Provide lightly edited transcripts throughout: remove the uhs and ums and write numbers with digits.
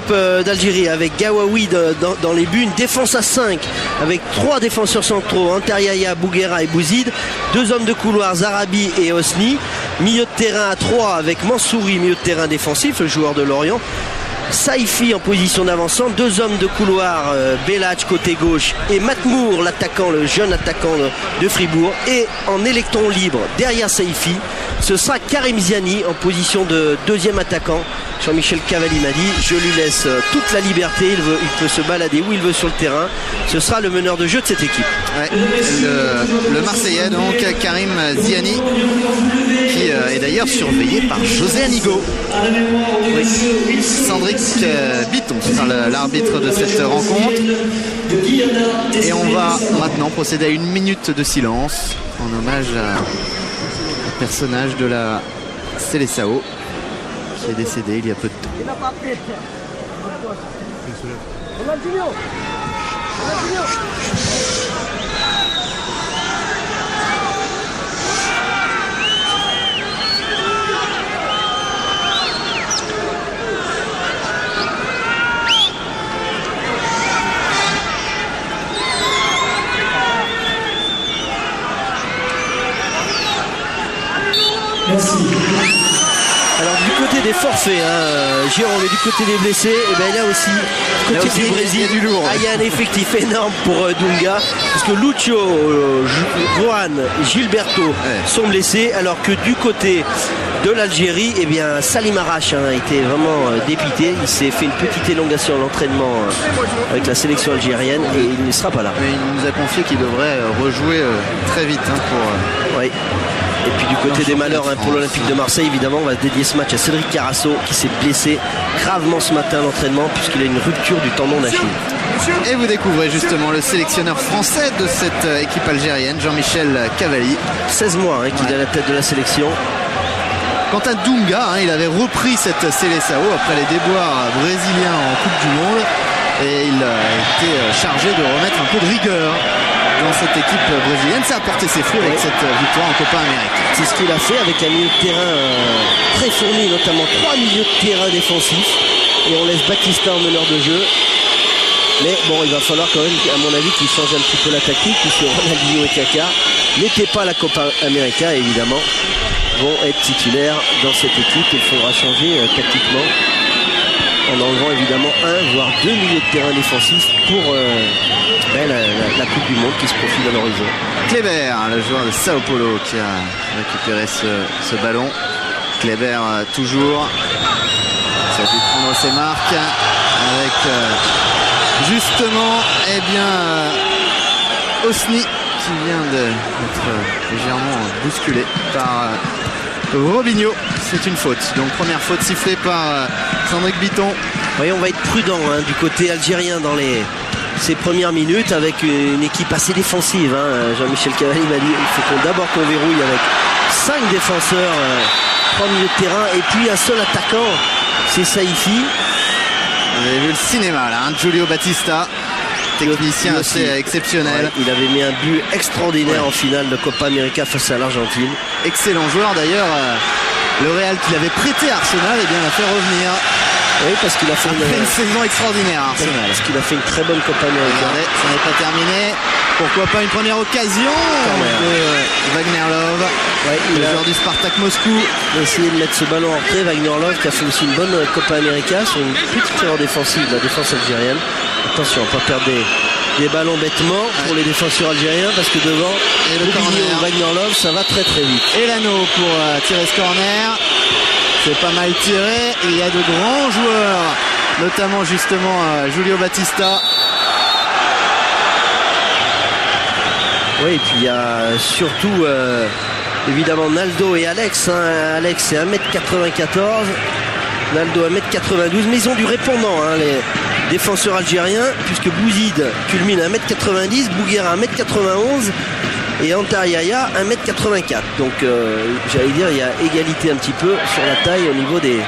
l'équipe d'Algérie avec Gawawi dans les buts, une défense à 5 avec 3 défenseurs centraux, Antaryaya, Bouguera et Bouzid, 2 hommes de couloir, Zarabi et Hosni, milieu de terrain à 3 avec Mansouri, milieu de terrain défensif, le joueur de Lorient, Saifi en position d'avancement, 2 hommes de couloir, Belhadj côté gauche et Matmour, l'attaquant, le jeune attaquant de Fribourg, et en électron libre derrière Saifi ce sera Karim Ziani en position de deuxième attaquant. Jean-Michel Cavalli m'a dit je lui laisse toute la liberté, il peut se balader où il veut sur le terrain. Ce sera le meneur de jeu de cette équipe. Ouais, le Marseillais donc, Karim Ziani, qui est d'ailleurs surveillé par José Anigo. Oui. Cendric Bitton sera l'arbitre de cette rencontre. Et on va maintenant procéder à 1 minute de silence en hommage au personnage de la Seleção qui est décédé il y a peu de temps. Merci. Alors du côté des forfaits, Jérôme, et du côté des blessés, et bien là aussi, du côté du Brésil, il y a un effectif énorme pour Dunga, parce que Lucho, Juan et Gilberto sont blessés, alors que du côté de l'Algérie, eh bien Salim Arash était vraiment dépité. Il s'est fait une petite élongation à l'entraînement avec la sélection algérienne et il ne sera pas là. Mais il nous a confié qu'il devrait rejouer très vite pour. Oui. Et puis du côté des malheurs pour l'Olympique de Marseille, évidemment, on va dédier ce match à Cédric Carasso qui s'est blessé gravement ce matin à l'entraînement puisqu'il a une rupture du tendon d'Achille. Et vous découvrez justement le sélectionneur français de cette équipe algérienne, Jean-Michel Cavalli. 16 mois qu'il est à la tête de la sélection. Quant à Dunga, il avait repris cette Seleção après les déboires brésiliens en Coupe du Monde et il a été chargé de remettre un peu de rigueur dans cette équipe brésilienne. Ça a porté ses fruits avec cette victoire en Copa América. C'est ce qu'il a fait avec un milieu de terrain très fourni, notamment 3 milieux de terrain défensifs, et on laisse Batista en meneur de jeu. Mais bon, il va falloir quand même, à mon avis, qu'il change un petit peu la tactique, puisque Ronaldinho et Kaka n'étaient pas à la Copa América, évidemment, vont être titulaires dans cette équipe. Il faudra changer tactiquement en enlevant évidemment 1 voire 2 milieux de terrain défensifs pour la Coupe du Monde qui se profile à l'horizon. Kleber, le joueur de Sao Paulo, qui a récupéré ce ballon. Kleber toujours, ça a dû prendre ses marques avec justement Hosni qui vient d'être légèrement bousculé par Robinho. C'est une faute, donc première faute sifflée par Cendric Bitton. Oui, on va être prudent du côté algérien dans ces premières minutes avec une équipe assez défensive. Jean-Michel Cavalli m'a dit il faut d'abord qu'on verrouille avec 5 défenseurs, 3 milieux de terrain et puis un seul attaquant, c'est Saifi. Vous avez vu le cinéma là, Julio Batista, technicien assez exceptionnel. Ouais, il avait mis un but extraordinaire en finale de Copa América face à l'Argentine. Excellent joueur d'ailleurs. Le Real qui l'avait prêté à Arsenal l'a fait revenir. Oui, parce qu'il a fait une saison extraordinaire à Arsenal. Parce qu'il a fait une très bonne Copa América. Ça n'est pas terminé. Pourquoi pas une première occasion de Wagner Love, le joueur du Spartak Moscou. Il a essayé de mettre ce ballon en retrait. Wagner Love qui a fait aussi une bonne Copa América sur une petite erreur défensive de la défense algérienne. Attention, on ne va pas perdre des ballons bêtement pour les défenseurs algériens parce que devant Wagner Love, ça va très très vite. Et l'anneau pour tirer ce corner. C'est pas mal tiré. Il y a de grands joueurs, notamment justement Julio Batista. Oui, et puis il y a surtout évidemment Naldo et Alex. Alex c'est 1m94, Naldo 1m92, mais ils ont du répondant les défenseurs algériens, puisque Bouzid culmine à 1m90, Bouguera 1m91 et Antaryaya 1m84. Donc j'allais dire il y a égalité un petit peu sur la taille au niveau des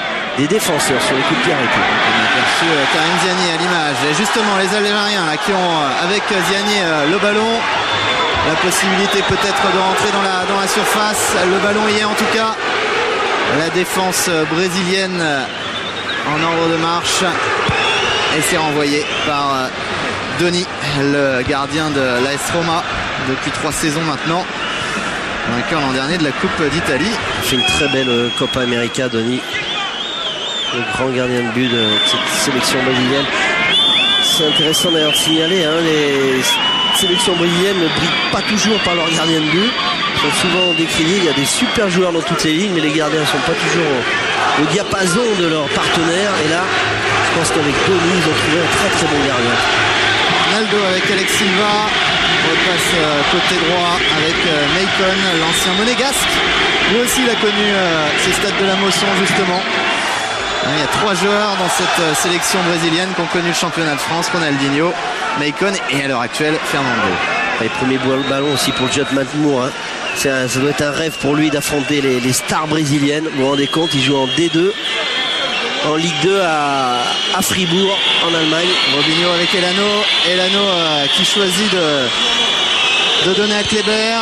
défenseurs sur les coups de pied arrêtés. On a aperçu Karim Ziani à l'image. Et justement les Algériens qui ont avec Ziani le ballon, la possibilité peut-être de rentrer dans la surface. Le ballon y est en tout cas. La défense brésilienne en ordre de marche. Et c'est renvoyé par Doni, le gardien de l'AS Roma depuis 3 saisons maintenant. Vainqueur l'an dernier de la Coupe d'Italie. Il fait une très belle Copa América, Doni. Le grand gardien de but de cette sélection brésilienne. C'est intéressant d'ailleurs de signaler, hein, les sélections brésiliennes ne brillent pas toujours par leurs gardiens de but. Ils sont souvent décriés. Il y a des super joueurs dans toutes les lignes, mais les gardiens ne sont pas toujours au diapason de leurs partenaires. Et là, je pense qu'avec Doni, ils ont trouvé un très très bon gardien. Ronaldo avec Alex Silva. Repasse côté droit avec Maicon, l'ancien monégasque. Lui aussi, il a connu ce stade de la Mosson justement. Il y a 3 joueurs dans cette sélection brésilienne qui ont connu le championnat de France: Ronaldinho, Maicon et à l'heure actuelle Fernando. Les premiers ballons aussi pour Judd Matmour, hein. Ça doit être un rêve pour lui d'affronter les stars brésiliennes. Vous vous rendez compte, il joue en D2, en Ligue 2 à Fribourg en Allemagne. Robinho avec Elano qui choisit de donner à Kleber.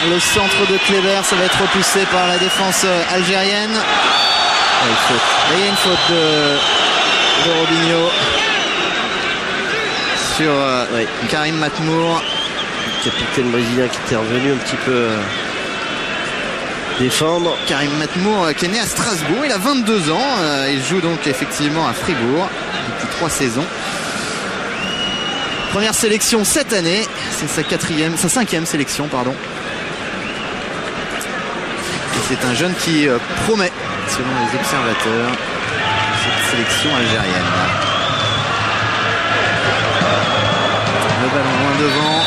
Le centre de Kleber, ça va être repoussé par la défense algérienne. Et il y a une faute de Robinho sur Karim Matmour, le capitaine brésilien qui était revenu un petit peu défendre. Karim Matmour qui est né à Strasbourg, il a 22 ans, il joue donc effectivement à Fribourg depuis 3 saisons. Première sélection cette année, c'est sa 5e sélection, pardon. Et c'est un jeune qui promet, selon les observateurs, cette sélection algérienne. Le ballon loin devant.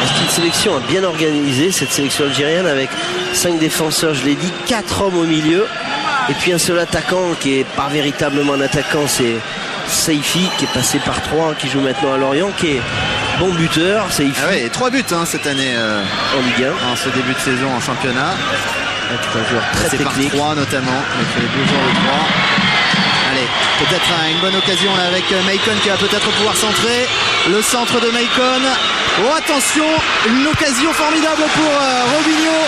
C'est une sélection bien organisée, cette sélection algérienne, avec 5 défenseurs, je l'ai dit, 4 hommes au milieu, et puis un seul attaquant qui est pas véritablement un attaquant, c'est Saifi, qui est passé par 3, qui joue maintenant à Lorient, qui est bon buteur. Saifi. Ah ouais, 3 buts cette année en Ligue 1. En ce début de saison en championnat. C'est un joueur très technique. Par 3 notamment, il fait les 2 joueurs de 3. Allez, peut-être une bonne occasion là avec Maicon qui va peut-être pouvoir centrer. Le centre de Maicon. Oh attention, une occasion formidable pour Robinho.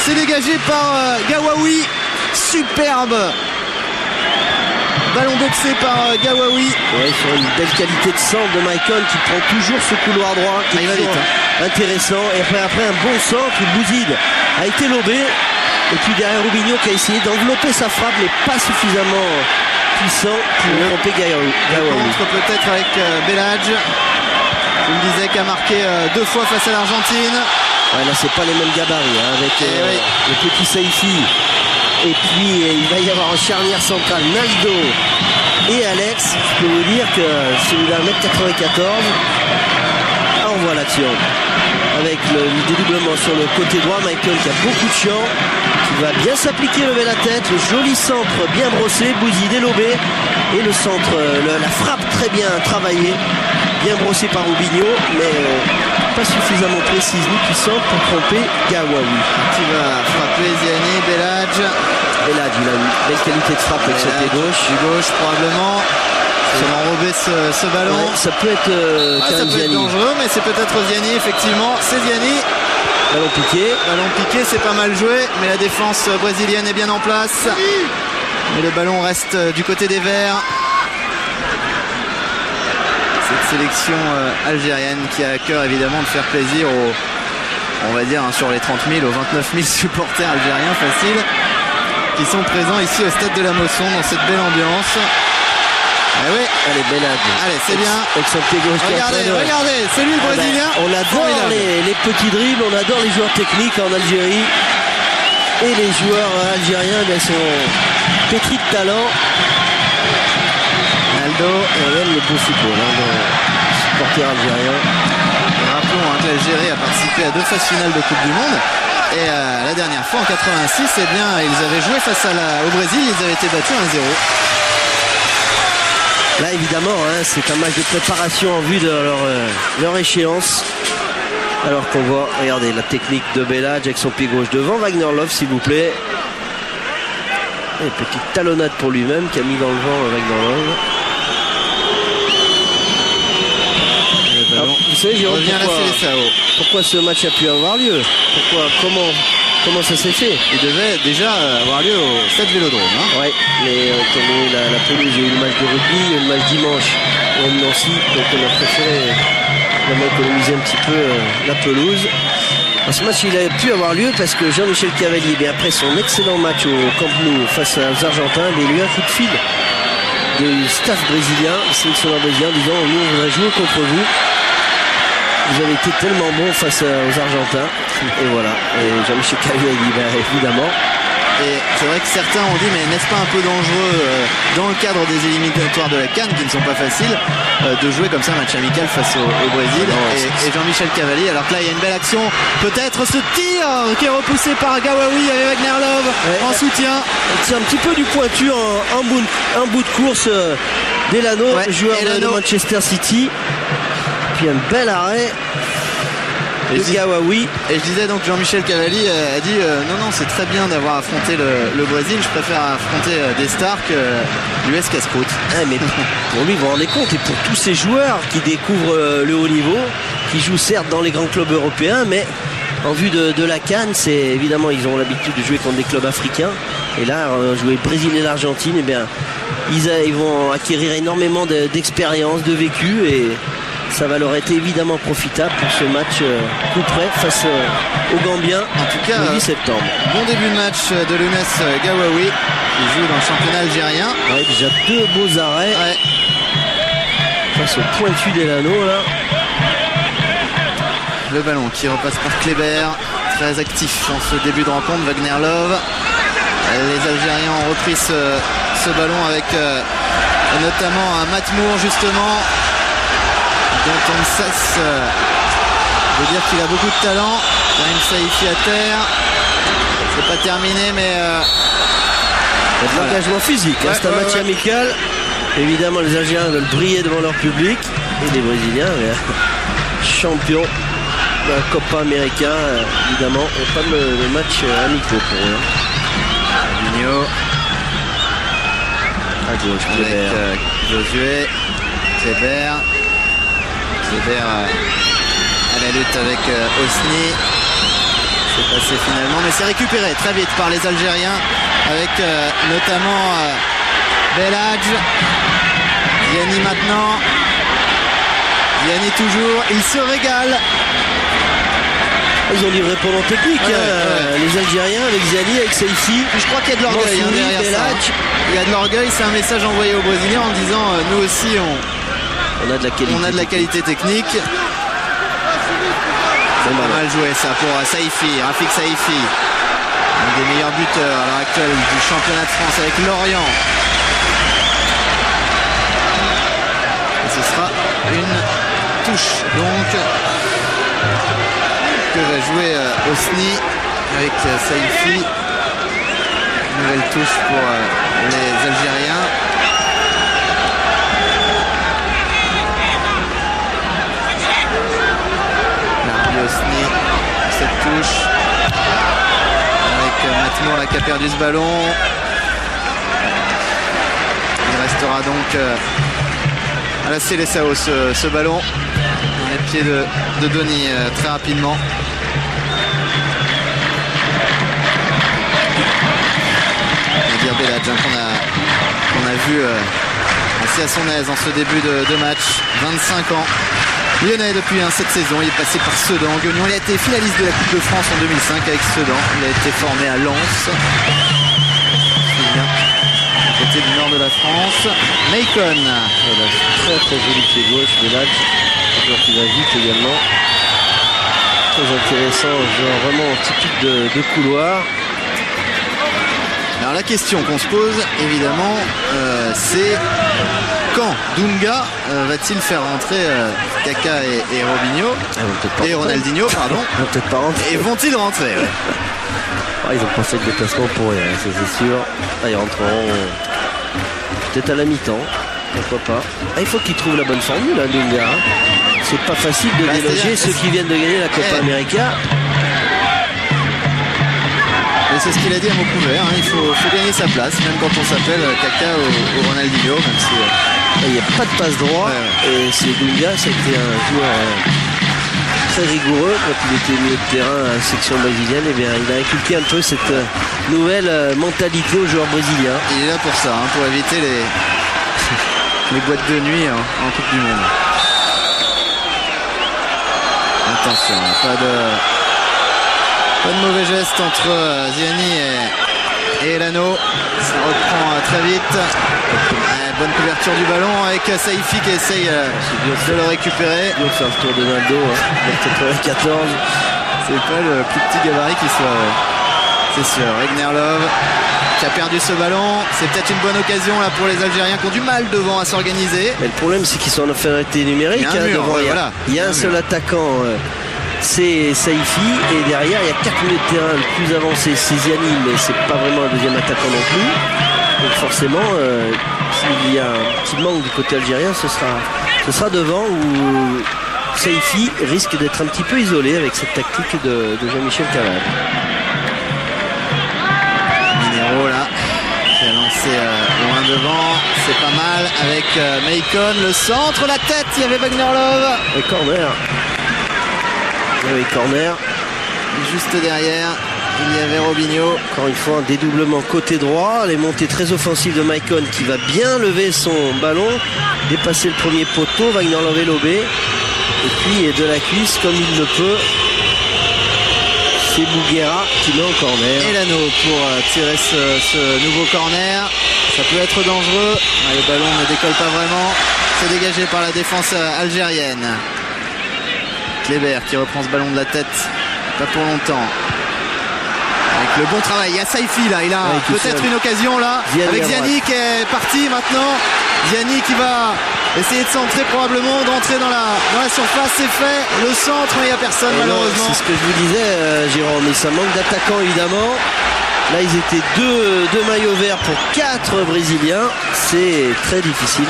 C'est dégagé par Gawawi. Superbe. Ballon boxé par Gawawi. Ouais, sur une belle qualité de centre de Maicon qui prend toujours ce couloir droit qui est intéressant. Et après un bon centre, Bouzid a été lobé. Et puis derrière Robinho qui a essayé d'envelopper sa frappe, mais pas suffisamment puissant pour tromper Gawawi. Contre peut-être avec Belhadj. Je me disais qu'il a marqué 2 fois face à l'Argentine. Ouais, là c'est pas les mêmes gabarits hein, avec le petit Saifi. Et puis il va y avoir en charnière centrale Naldo et Alex. Je peux vous dire que celui-là 1m94. On voit l'action avec le dédoublement sur le côté droit. Michael qui a beaucoup de champ, qui va bien s'appliquer, lever la tête. Le joli centre bien brossé, Bouzid délobé. Et le centre, la frappe très bien travaillée, bien brossée par Robinho, mais pas suffisamment précise ni puissante pour tromper Gawawi. Qui va frapper Ziani, Belhadj. Belhadj, il a une belle qualité de frappe avec sa pied gauche. Du gauche probablement. Ça va enrober ce ballon. Ouais, ça peut être ça peut être dangereux, mais c'est peut-être Ziani, effectivement. C'est Ziani. Ballon piqué. Ballon piqué, c'est pas mal joué, mais la défense brésilienne est bien en place. Et le ballon reste du côté des Verts. Cette sélection algérienne qui a à cœur évidemment de faire plaisir aux, on va dire, sur les 30 000, aux 29 000 supporters algériens faciles qui sont présents ici au stade de la Mosson dans cette belle ambiance. Ah oui. Allez, Belhadj. Allez, c'est bien. Avec son pied gauche. Regardez, c'est lui le Brésilien. On adore les petits dribbles, on adore les joueurs techniques en Algérie. Et les joueurs algériens sont pétris de talent. Naldo, et on aime le beau football dans supporters algériens. Rappelons que l'Algérie a participé à 2 phases finales de Coupe du Monde. Et la dernière fois en 86, eh bien, ils avaient joué face au Brésil, ils avaient été battus 1-0. Là évidemment c'est un match de préparation en vue de leur échéance. Alors qu'on voit, regardez la technique de Belhadj avec son pied gauche devant. Wagner Love s'il vous plaît. Et petite talonnade pour lui-même qui a mis dans le vent Wagner Love. Alors, vous savez Jérôme, pourquoi ce match a pu avoir lieu? Comment comment ça s'est fait. Il devait déjà avoir lieu au stade Vélodrome. Hein. Ouais, mais comme la pelouse, il y a eu le match de rugby, il y a eu le match dimanche au Nancy, donc on a préféré vraiment économiser un petit peu la pelouse. Alors, ce match il a pu avoir lieu parce que Jean-Michel Cavalli, après son excellent match au Camp Nou face aux Argentins, il a eu un coup de fil du staff brésilien, du sélectionneur brésilien, disant nous on voudrait jouer contre vous. Vous avez été tellement bon face aux Argentins. Et voilà. Et Jean-Michel Cavalli a dit évidemment. Et c'est vrai que certains ont dit mais n'est-ce pas un peu dangereux dans le cadre des éliminatoires de la CAN qui ne sont pas faciles de jouer comme ça un match amical face au Brésil. Et Jean-Michel Cavalli, alors que là il y a une belle action, peut-être ce tir qui est repoussé par Gawawi avec Wagner Love en soutien. C'est un petit peu du pointu en bout de course d'Elano, joueur de Manchester City. Puis un bel arrêt de Gawawi. Et je disais donc Jean-Michel Cavalli a dit non c'est très bien d'avoir affronté le Brésil, je préfère affronter des stars que l'US Casse-Croûte. Mais pour lui vous vous rendez compte, et pour tous ces joueurs qui découvrent le haut niveau, qui jouent certes dans les grands clubs européens, mais en vue de la CAN, c'est évidemment ils ont l'habitude de jouer contre des clubs africains, et là jouer le Brésil et l'Argentine, et bien ils vont acquérir énormément d'expérience, de vécu, et ça va leur être évidemment profitable pour ce match coup près face aux Gambiens en tout cas, le 8 septembre. Bon début de match de Lounès Gawawi qui joue dans le championnat algérien. Ouais, déjà deux beaux arrêts face au pointu d'Elano là. Le ballon qui repasse par Kléber, très actif dans ce début de rencontre. Wagner Love. Les Algériens ont repris ce ballon avec notamment un Matmour justement, dont on ne cesse de dire qu'il a beaucoup de talent. Karim Saifi à terre. C'est pas terminé, mais il y a de l'engagement physique. C'est un match amical. Évidemment, les Algériens veulent briller devant leur public. Et les Brésiliens, champions de la Copa América, évidemment, et pas de match amicaux pour eux. Vigneault. À gauche, avec Josué. Kléber à la lutte avec Osni. C'est passé finalement, mais c'est récupéré très vite par les Algériens avec notamment Belhadj. Ziani maintenant. Ziani toujours. Il se régale. Ils ont livré pendant technique, les Algériens avec Ziani, avec Saifi. Je crois qu'il y a de l'orgueil derrière ça. Il y a de l'orgueil, c'est un message envoyé aux Brésiliens en disant nous aussi on a de la qualité technique. C'est pas mal joué ça pour Saifi, Rafik Saifi. Un des meilleurs buteurs à l'heure actuelle du championnat de France avec Lorient. Et ce sera une touche donc que va jouer Osni avec Saifi. Nouvelle touche pour les Algériens. Osni, cette touche avec Matmour là qui a perdu ce ballon. Il restera donc à la Seleção ce ballon dans les pieds de Denis très rapidement. On va dire Belhadj qu'on a vu assez à son aise dans ce début de match. 25 ans. Lyonnais depuis cette saison, il est passé par Sedan, Guignon. Il a été finaliste de la Coupe de France en 2005 avec Sedan. Il a été formé à Lens. Du côté du nord de la France. Macon. Voilà, très très joli pied gauche, Belhadj. Un joueur qui va vite également. Très intéressant, joueur vraiment typique de couloir. Alors la question qu'on se pose, évidemment, c'est quand Dunga va-t-il faire rentrer Kaka et Robinho et Ronaldinho, pardon. Ils vont peut-être pas rentrer. Et vont-ils rentrer ils n'ont pas fait de déplacement pour rien, c'est sûr. Ils rentreront peut-être à la mi-temps, pourquoi pas. Il faut qu'ils trouvent la bonne formule, Dunga. C'est pas facile de déloger ceux qui viennent de gagner la Copa América. Et c'est ce qu'il a dit à mot couvert, il faut gagner sa place, même quand on s'appelle Kaka ou Ronaldinho, même si il n'y a pas de passe droit. Et c'est Dunga, c'était un joueur très rigoureux quand il était milieu de terrain à la section brésilienne. Et bien, il a inculqué un peu cette nouvelle mentalité aux joueurs brésiliens. Il est là pour ça, hein, pour éviter les boîtes de nuit en Coupe du Monde. Attention, pas de mauvais geste entre Ziani et Elano. Ça reprend très vite. Bonne couverture du ballon avec Saifi qui essaye de le récupérer. Il va faire le tour de Naldo, hein. 14. C'est pas le plus petit gabarit qui soit. C'est sûr. Wagnerlov qui a perdu ce ballon. C'est peut-être une bonne occasion là pour les Algériens qui ont du mal devant à s'organiser. Mais le problème c'est qu'ils sont en infériorité numérique. Devant, il y a un seul attaquant. C'est Saifi et derrière il y a 4 milieux de terrain. Le plus avancé c'est Ziani, mais c'est pas vraiment un deuxième attaquant non plus. Donc forcément s'il y a un petit manque du côté algérien, ce sera devant où Saifi risque d'être un petit peu isolé avec cette tactique de Jean-Michel Cavade. Minero là qui a lancé loin devant, c'est pas mal avec Maicon, le centre, la tête, il y avait Wagnerlov et corner. Oui, corner. Juste derrière, il y avait Robinho. Encore une fois, un dédoublement côté droit. Les montées très offensives de Maicon qui va bien lever son ballon, dépasser le premier poteau. Wagnerlov est lobé. Et puis de la cuisse, comme il le peut, c'est Bouguera qui met en corner. Elano pour tirer ce nouveau corner. Ça peut être dangereux. Le ballon ne décolle pas vraiment. C'est dégagé par la défense algérienne. Kleber qui reprend ce ballon de la tête, pas pour longtemps. Avec le bon travail, il y a Saifi là, il a peut-être une occasion là, avec Ziani qui est parti maintenant. Ziani qui va essayer de centrer probablement, d'entrer dans la surface, c'est fait. Le centre, mais il n'y a personne malheureusement. C'est ce que je vous disais, Jérôme, mais ça manque d'attaquants évidemment. Là ils étaient deux maillots verts pour 4 Brésiliens, c'est très difficile.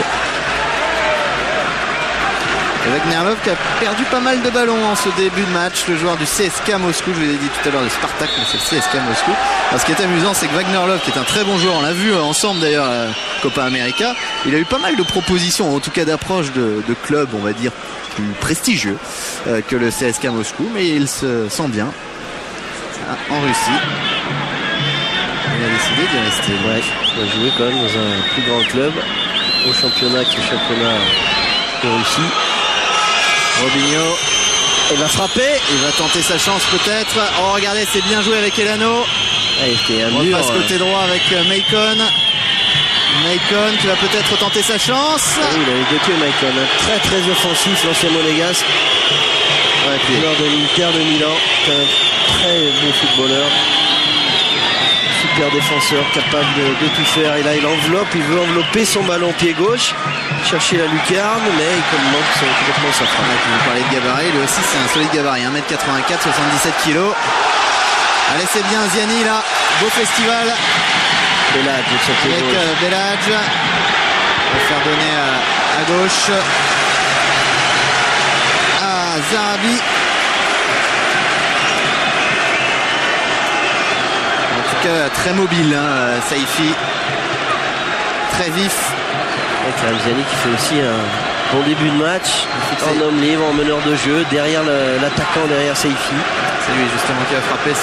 Wagnerlov qui a perdu pas mal de ballons en ce début de match, le joueur du CSKA Moscou, je vous l'ai dit tout à l'heure de Spartak, mais c'est le CSKA Moscou. Alors, ce qui est amusant, c'est que Wagnerlov, qui est un très bon joueur, on l'a vu ensemble d'ailleurs à Copa América, il a eu pas mal de propositions, en tout cas d'approche de clubs, on va dire, plus prestigieux que le CSKA Moscou, mais il se sent bien en Russie. Il a décidé d'y rester. Ouais, il va jouer quand même dans un plus grand club au championnat qui est le championnat de Russie. Robinho, il va frapper, il va tenter sa chance peut-être. Oh regardez, c'est bien joué avec Elano. On passe côté droit avec Maicon. Maicon qui va peut-être tenter sa chance. Oui, il avait bloqué Maicon, très très offensif l'ancien monégasque. Joueur de l'Inter de Milan, un très bon footballeur. Super défenseur, capable de tout faire. Et là il enveloppe, il veut envelopper son ballon pied gauche, chercher la lucarne, mais il manque complètement sa frappe. Vous parlez de gabarit, lui aussi c'est un solide gabarit, 1m84, 77 kg. Allez, c'est bien Ziani là, beau festival. Beladj avec Beladj. On va faire donner à gauche à Zarabi. Très mobile, hein, Saifi, très vif. Avec Ziani qui fait aussi un bon début de match, en homme libre, en meneur de jeu, derrière l'attaquant, derrière Saifi. C'est lui justement qui va frapper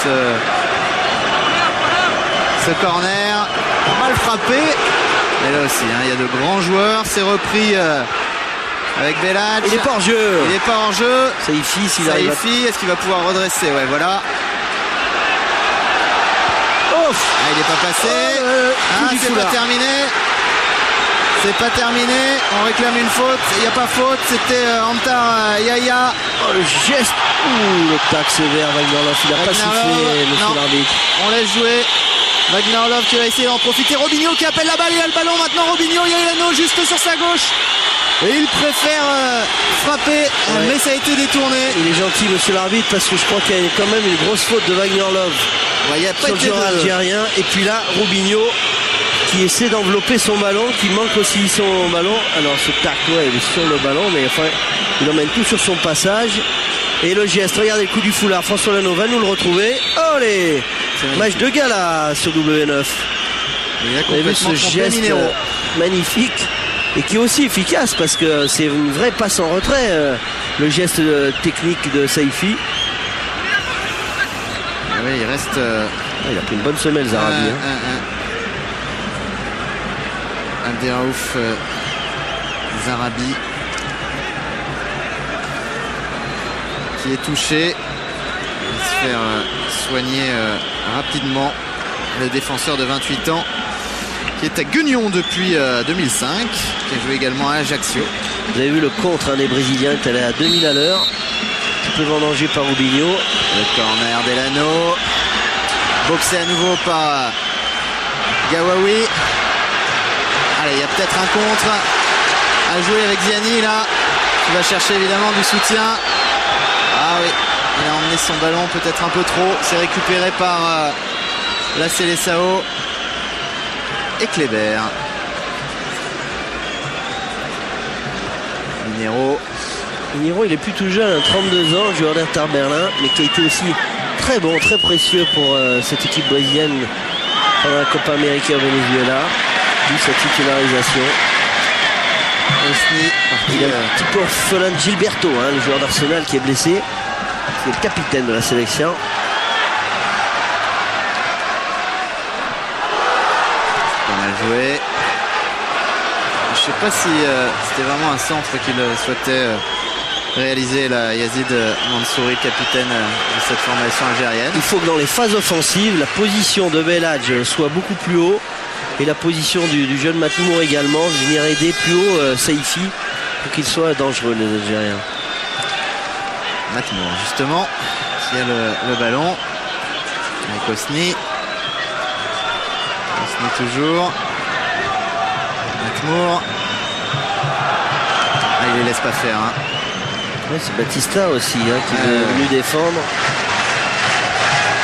ce corner, mal frappé. Et là aussi, hein, il y a de grands joueurs, c'est repris avec Beladj. Il n'est pas en jeu. Il n'est pas en jeu. Saifi, est-ce qu'il va pouvoir redresser? Ouais, voilà. Il n'est pas passé. C'est pas terminé. C'est pas terminé. On réclame une faute. Il n'y a pas faute. C'était Antar Yaya. Oh, le geste. Le tac sévère. Wagnerlov. Il n'a pas sifflé, monsieur l'arbitre. On laisse jouer. Wagnerlov qui va essayer d'en profiter. Robinho qui appelle la balle. Il y a le ballon maintenant. Robinho, il y a Elano juste sur sa gauche. Et il préfère frapper, mais ça a été détourné. Il est gentil, monsieur l'arbitre, parce que je crois qu'il y a quand même une grosse faute de Wagnerlov sur le joueur algérien. Et puis là, Robinho qui essaie d'envelopper son ballon, qui manque aussi son ballon. Alors ce tac, il est sur le ballon, mais enfin, il emmène tout sur son passage. Et le geste, regardez le coup du foulard. François Lano va nous le retrouver. Olé, match de gala sur W9. Vous avez vu ce geste magnifique. et qui est aussi efficace parce que c'est une vraie passe en retrait, le geste technique de Saifi. Oui, il reste... il a pris une bonne semelle, Zarabi. Abderraouf Zarabi qui est touché. Il va se faire soigner rapidement, le défenseur de 28 ans qui est à Guignon depuis 2005, qui a joué également à Ajaccio. Vous avez vu le contre, des Brésiliens qui est allé à 2000 à l'heure, qui peut vendangé par Rubinho. Le corner d'Elano, boxé à nouveau par Gawawi. Allez, il y a peut-être un contre à jouer avec Ziani là, qui va chercher évidemment du soutien. Ah oui, il a emmené son ballon peut-être un peu trop. C'est récupéré par la Seleção et Kléber. Minero, il est plus tout jeune, 32 ans, joueur d'Inter Berlin, mais qui a été aussi très bon, très précieux pour cette équipe brésilienne pendant la Copa América au Venezuela, d'où sa titularisation. Il est un petit peu orphelin de Gilberto, le joueur d'Arsenal qui est blessé, qui est le capitaine de la sélection. Pas mal joué. Je sais pas si c'était vraiment un centre qu'il souhaitait réaliser là, Yazid Mansouri, capitaine de cette formation algérienne. Il faut que dans les phases offensives, la position de Belhadj soit beaucoup plus haut et la position du jeune Matmour également, venir aider plus haut Saifi pour qu'il soit dangereux, les Algériens. Matmour justement qui a le ballon avec Osni. Osni toujours. Matmour. Il les laisse pas faire. Ouais, c'est Batista aussi qui est venu défendre.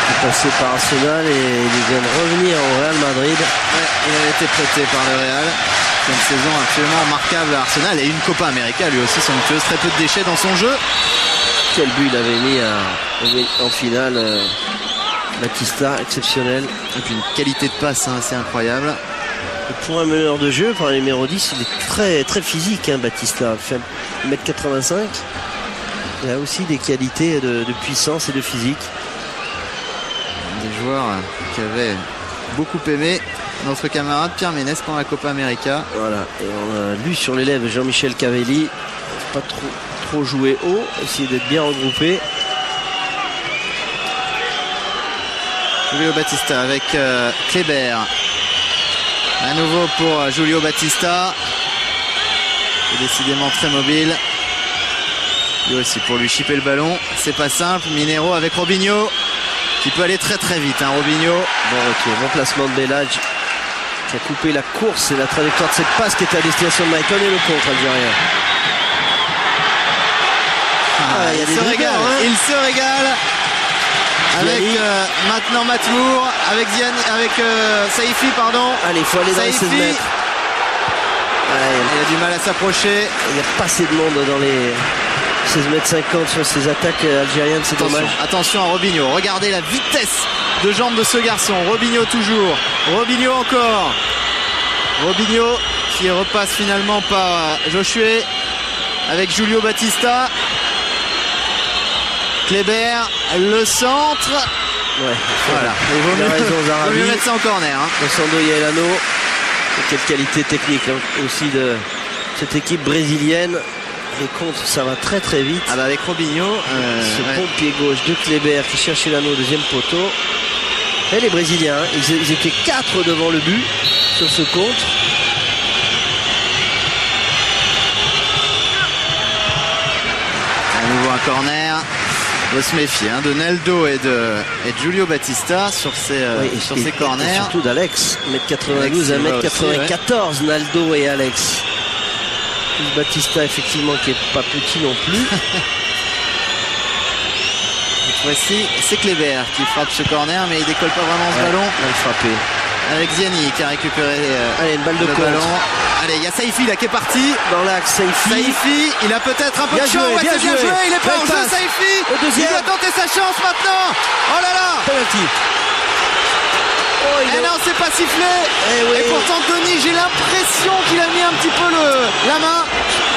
Il est passé par Arsenal et il vient de revenir au Real Madrid. Ouais, il avait été prêté par le Real. C'est une saison absolument remarquable à Arsenal et une Copa América lui aussi somptueuse. Très peu de déchets dans son jeu. Quel but il avait mis en finale. Batista, exceptionnel. Et puis une qualité de passe assez incroyable. Et pour un meneur de jeu, par le numéro 10, il est très, très physique, Batista. Il fait 1m85. Il a aussi des qualités de puissance et de physique. Des joueurs qui avaient beaucoup aimé notre camarade Pierre Ménès pendant la Copa América. Voilà, et on a lu sur les lèvres Jean-Michel Cavelli. Pas trop jouer haut, essayer d'être bien regroupé. Julio Batista avec Kléber. À nouveau pour Julio Batista. Il est décidément très mobile. Lui aussi pour lui chipper le ballon. C'est pas simple. Minero avec Robinho qui peut aller très très vite. Robinho. Bon retour, bon placement de Belhadj qui a coupé la course et la trajectoire de cette passe qui était à destination de Maicon et le contre algérien. Il se régale. Il se régale. Avec maintenant Matmour, avec Saifi, pardon. Allez, il faut aller dans les 16 mètres. Il a du mal à s'approcher. Il n'y a pas assez de monde dans les 16 mètres 50 sur ces attaques algériennes, c'est dommage. Attention à Robinho, regardez la vitesse de jambe de ce garçon. Robinho toujours, Robinho encore. Robinho qui repasse finalement par Josué avec Julio Batista. Kléber, le centre. Ouais, voilà. Il vaut mieux mettre ça en corner. Sando Elano. Quelle qualité technique aussi de cette équipe brésilienne. Les contres, ça va très très vite. Avec Robinho. Ce bon pied gauche de Kléber qui cherche Elano au deuxième poteau. Et les Brésiliens, ils étaient 4 devant le but sur ce contre. À nouveau un corner. Il faut se méfier de Naldo et de Julio Batista sur ces corners. Et surtout d'Alex, 1m92 à 1m94, Naldo et Alex. Batista effectivement qui est pas petit non plus. Cette fois-ci, c'est Kléber qui frappe ce corner, mais il décolle pas vraiment ce ballon. Mal frappé. Avec Ziani qui a récupéré une balle de ballon. Allez, il y a Saifi là qui est parti. Dans l'axe, Saifi. Il a peut-être un peu de chance. Bien joué. Il est pas en jeu, Saifi. Il doit tenter sa chance maintenant. Oh là là. Penalty. Non, c'est pas sifflé. Et pourtant, Denis, j'ai l'impression qu'il a mis un petit peu la main.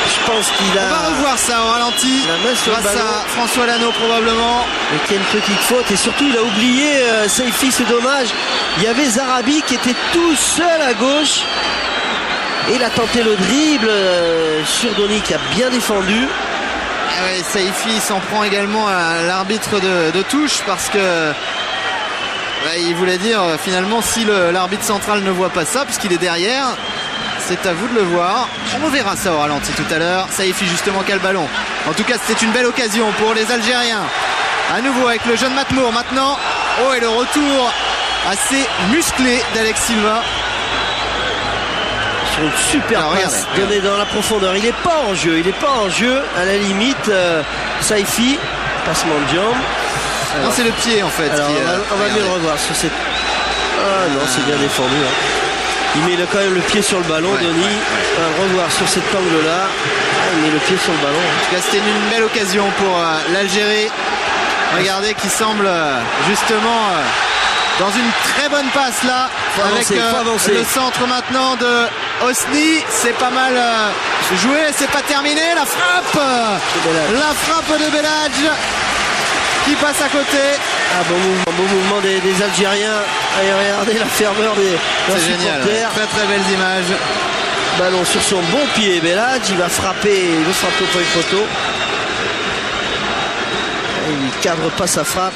Je pense qu'il a... On va revoir ça au ralenti. La main sur le grâce ballon. à François Lano probablement. Et qu'il y a une petite faute. Et surtout, il a oublié Saifi, c'est dommage. Il y avait Zarabi qui était tout seul à gauche. Et il a tenté le dribble sur Donny qui a bien défendu. Ah ouais, Saifi s'en prend également à l'arbitre de touche parce que il voulait dire finalement si l'arbitre central ne voit pas ça puisqu'il est derrière, c'est à vous de le voir. On verra ça au ralenti tout à l'heure. Saifi justement qui a le ballon. En tout cas c'était une belle occasion pour les Algériens. À nouveau avec le jeune Matmour maintenant. Oh, et le retour assez musclé d'Alex Silva. Sur une super passe donnée dans la profondeur. Il n'est pas en jeu. Il est pas en jeu. À la limite, Saifi, passement de jambe. Non, c'est le pied en fait. Alors, on va mieux le revoir sur cette... Ah non, c'est bien défendu. Hein. Il met quand même le pied sur le ballon, Donny. On va le revoir sur cet angle-là. Il met le pied sur le ballon. En tout cas, c'était une belle occasion pour l'Algérie. Regardez qui semble justement dans une très bonne passe là. Avec le centre maintenant de Hosni. C'est pas mal joué. C'est pas terminé. La frappe de Belhadj qui passe à côté. Ah, bon mouvement des Algériens. Allez, regardez la ferveur des supporters. Génial. Très très belles images. Ballon sur son bon pied. Belhadj, il va frapper au point de photo. Il cadre pas sa frappe.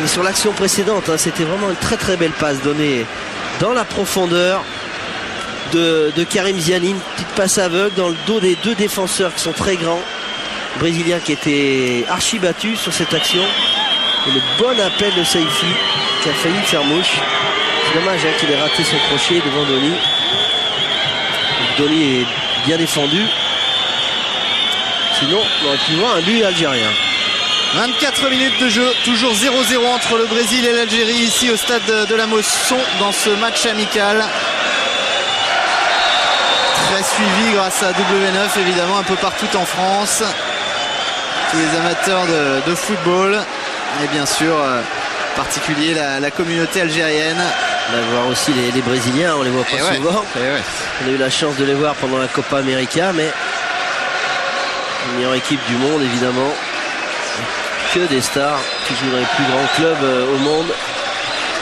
Et sur l'action précédente, hein, c'était vraiment une très très belle passe donnée dans la profondeur de Karim Ziani. Une petite passe aveugle dans le dos des deux défenseurs qui sont très grands. Brésilien qui était archi battu sur cette action. Et le bon appel de Saifi qui a failli faire mouche. C'est dommage hein, qu'il ait raté son crochet devant Donny. Donny est bien défendu. Sinon, on aurait pu voir un but algérien. 24 minutes de jeu, toujours 0-0 entre le Brésil et l'Algérie ici au stade de la Mosson dans ce match amical. Très suivi grâce à W9 évidemment un peu partout en France. Tous les amateurs de football et bien sûr en particulier la communauté algérienne. On va voir aussi les Brésiliens, on les voit pas souvent. On a eu la chance de les voir pendant la Copa América, mais la meilleure équipe du monde évidemment. Que des stars qui jouent dans les plus grands clubs au monde.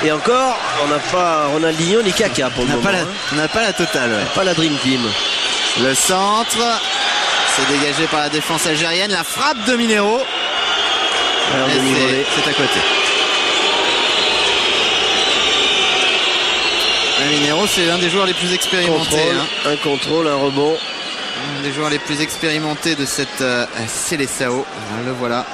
Et encore, on n'a pas Ronaldinho ni Kaka pour le moment. On n'a pas la totale. Pas la Dream Team. Le centre, c'est dégagé par la défense algérienne. La frappe de Minero. C'est à côté. Minero, c'est l'un des joueurs les plus expérimentés. Un contrôle, un rebond. Un des joueurs les plus expérimentés de cette Seleção. Le voilà.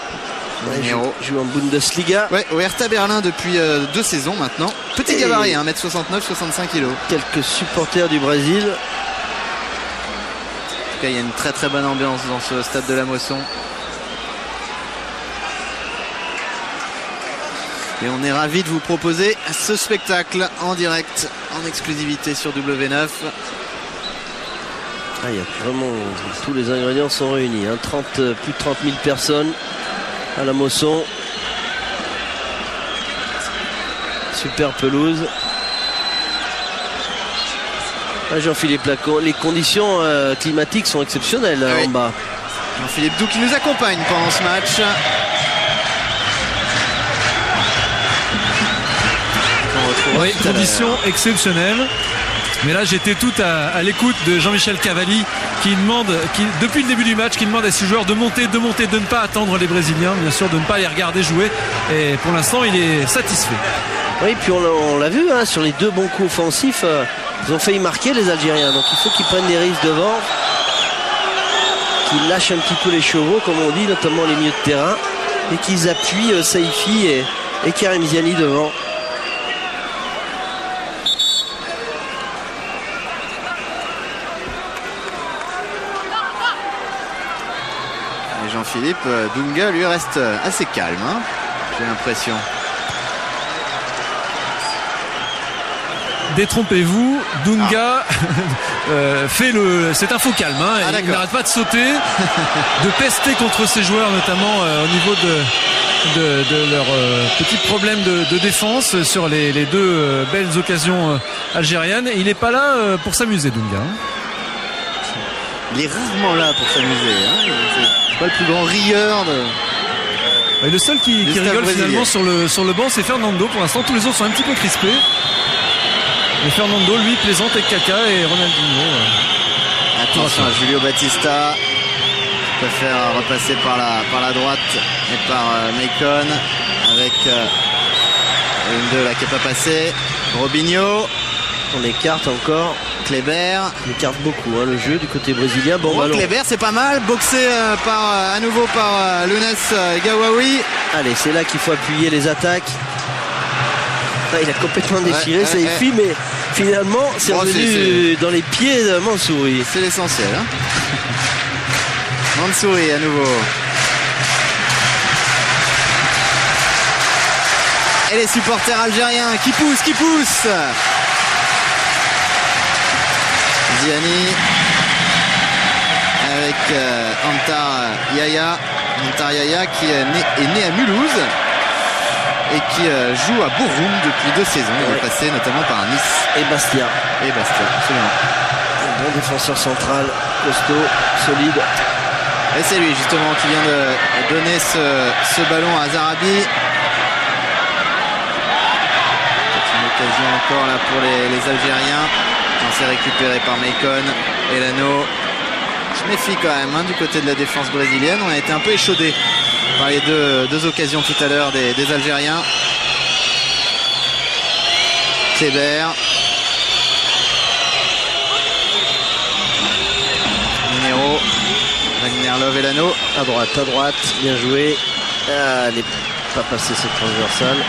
Joue en Bundesliga. Ouais, au Hertha Berlin depuis 2 saisons maintenant. Petit gabarit, 1m69, 65 kg. Quelques supporters du Brésil. En tout cas, il y a une très très bonne ambiance dans ce stade de la Mosson. Et on est ravis de vous proposer ce spectacle en direct, en exclusivité sur W9. Il y a vraiment tous les ingrédients sont réunis. Plus de 30 000 personnes à la Mosson. Super pelouse. Jean-Philippe Lacon, les conditions climatiques sont exceptionnelles en bas. Jean-Philippe Doux qui nous accompagne pendant ce match. Oui, conditions exceptionnelles. Mais là j'étais tout à l'écoute de Jean-Michel Cavalli qui demande, depuis le début du match, qui demande à ses joueurs de monter, de ne pas attendre les Brésiliens, bien sûr, de ne pas les regarder jouer. Et pour l'instant il est satisfait. Oui, puis on l'a vu sur les 2 bons coups offensifs, ils ont failli marquer les Algériens. Donc il faut qu'ils prennent des risques devant, qu'ils lâchent un petit peu les chevaux comme on dit, notamment les milieux de terrain, et qu'ils appuient Saifi et Karim Ziani devant. Jean-Philippe Dunga lui reste assez calme, j'ai l'impression. Détrompez-vous, Dunga c'est un faux calme. Il n'arrête pas de sauter, de pester contre ses joueurs, notamment au niveau de leurs petits problèmes de défense sur les 2 belles occasions algériennes. Il n'est pas là pour s'amuser, Dunga. il est rarement là pour s'amuser. Hein. C'est pas le plus grand rieur de... Et le seul qui rigole finalement sur le banc, c'est Fernando. Pour l'instant, tous les autres sont un petit peu crispés. Et Fernando, lui, plaisante avec Kaka et Ronaldinho. Attention à Julio Batista. Préfère repasser par la droite et par Maicon avec une de là qui n'est pas passée. Robinho. On écarte encore. Kleber. On écarte beaucoup le jeu du côté brésilien. Bon, Kleber, c'est pas mal. Boxé à nouveau par Lounès Gawawi. Allez, c'est là qu'il faut appuyer les attaques. Il a complètement déchiré Saifi, mais finalement, c'est revenu dans les pieds de Mansouri. C'est l'essentiel. Hein. Mansouri à nouveau. Et les supporters algériens qui poussent. Ziani avec Antar Yaya qui est né à Mulhouse et qui joue à Bochum depuis 2 saisons. Il est passé notamment par Nice et Bastia, absolument. Un bon défenseur central, costaud, solide. Et c'est lui justement qui vient de donner ce ballon à Zarabi. C'est une occasion encore là pour les Algériens. C'est récupéré par Maicon. Elano. Je méfie quand même du côté de la défense brésilienne. On a été un peu échaudé par les deux occasions tout à l'heure des Algériens. Kleber. Minero. Wagner Love Elano. À droite. Bien joué. Elle n'est pas passée cette transversale.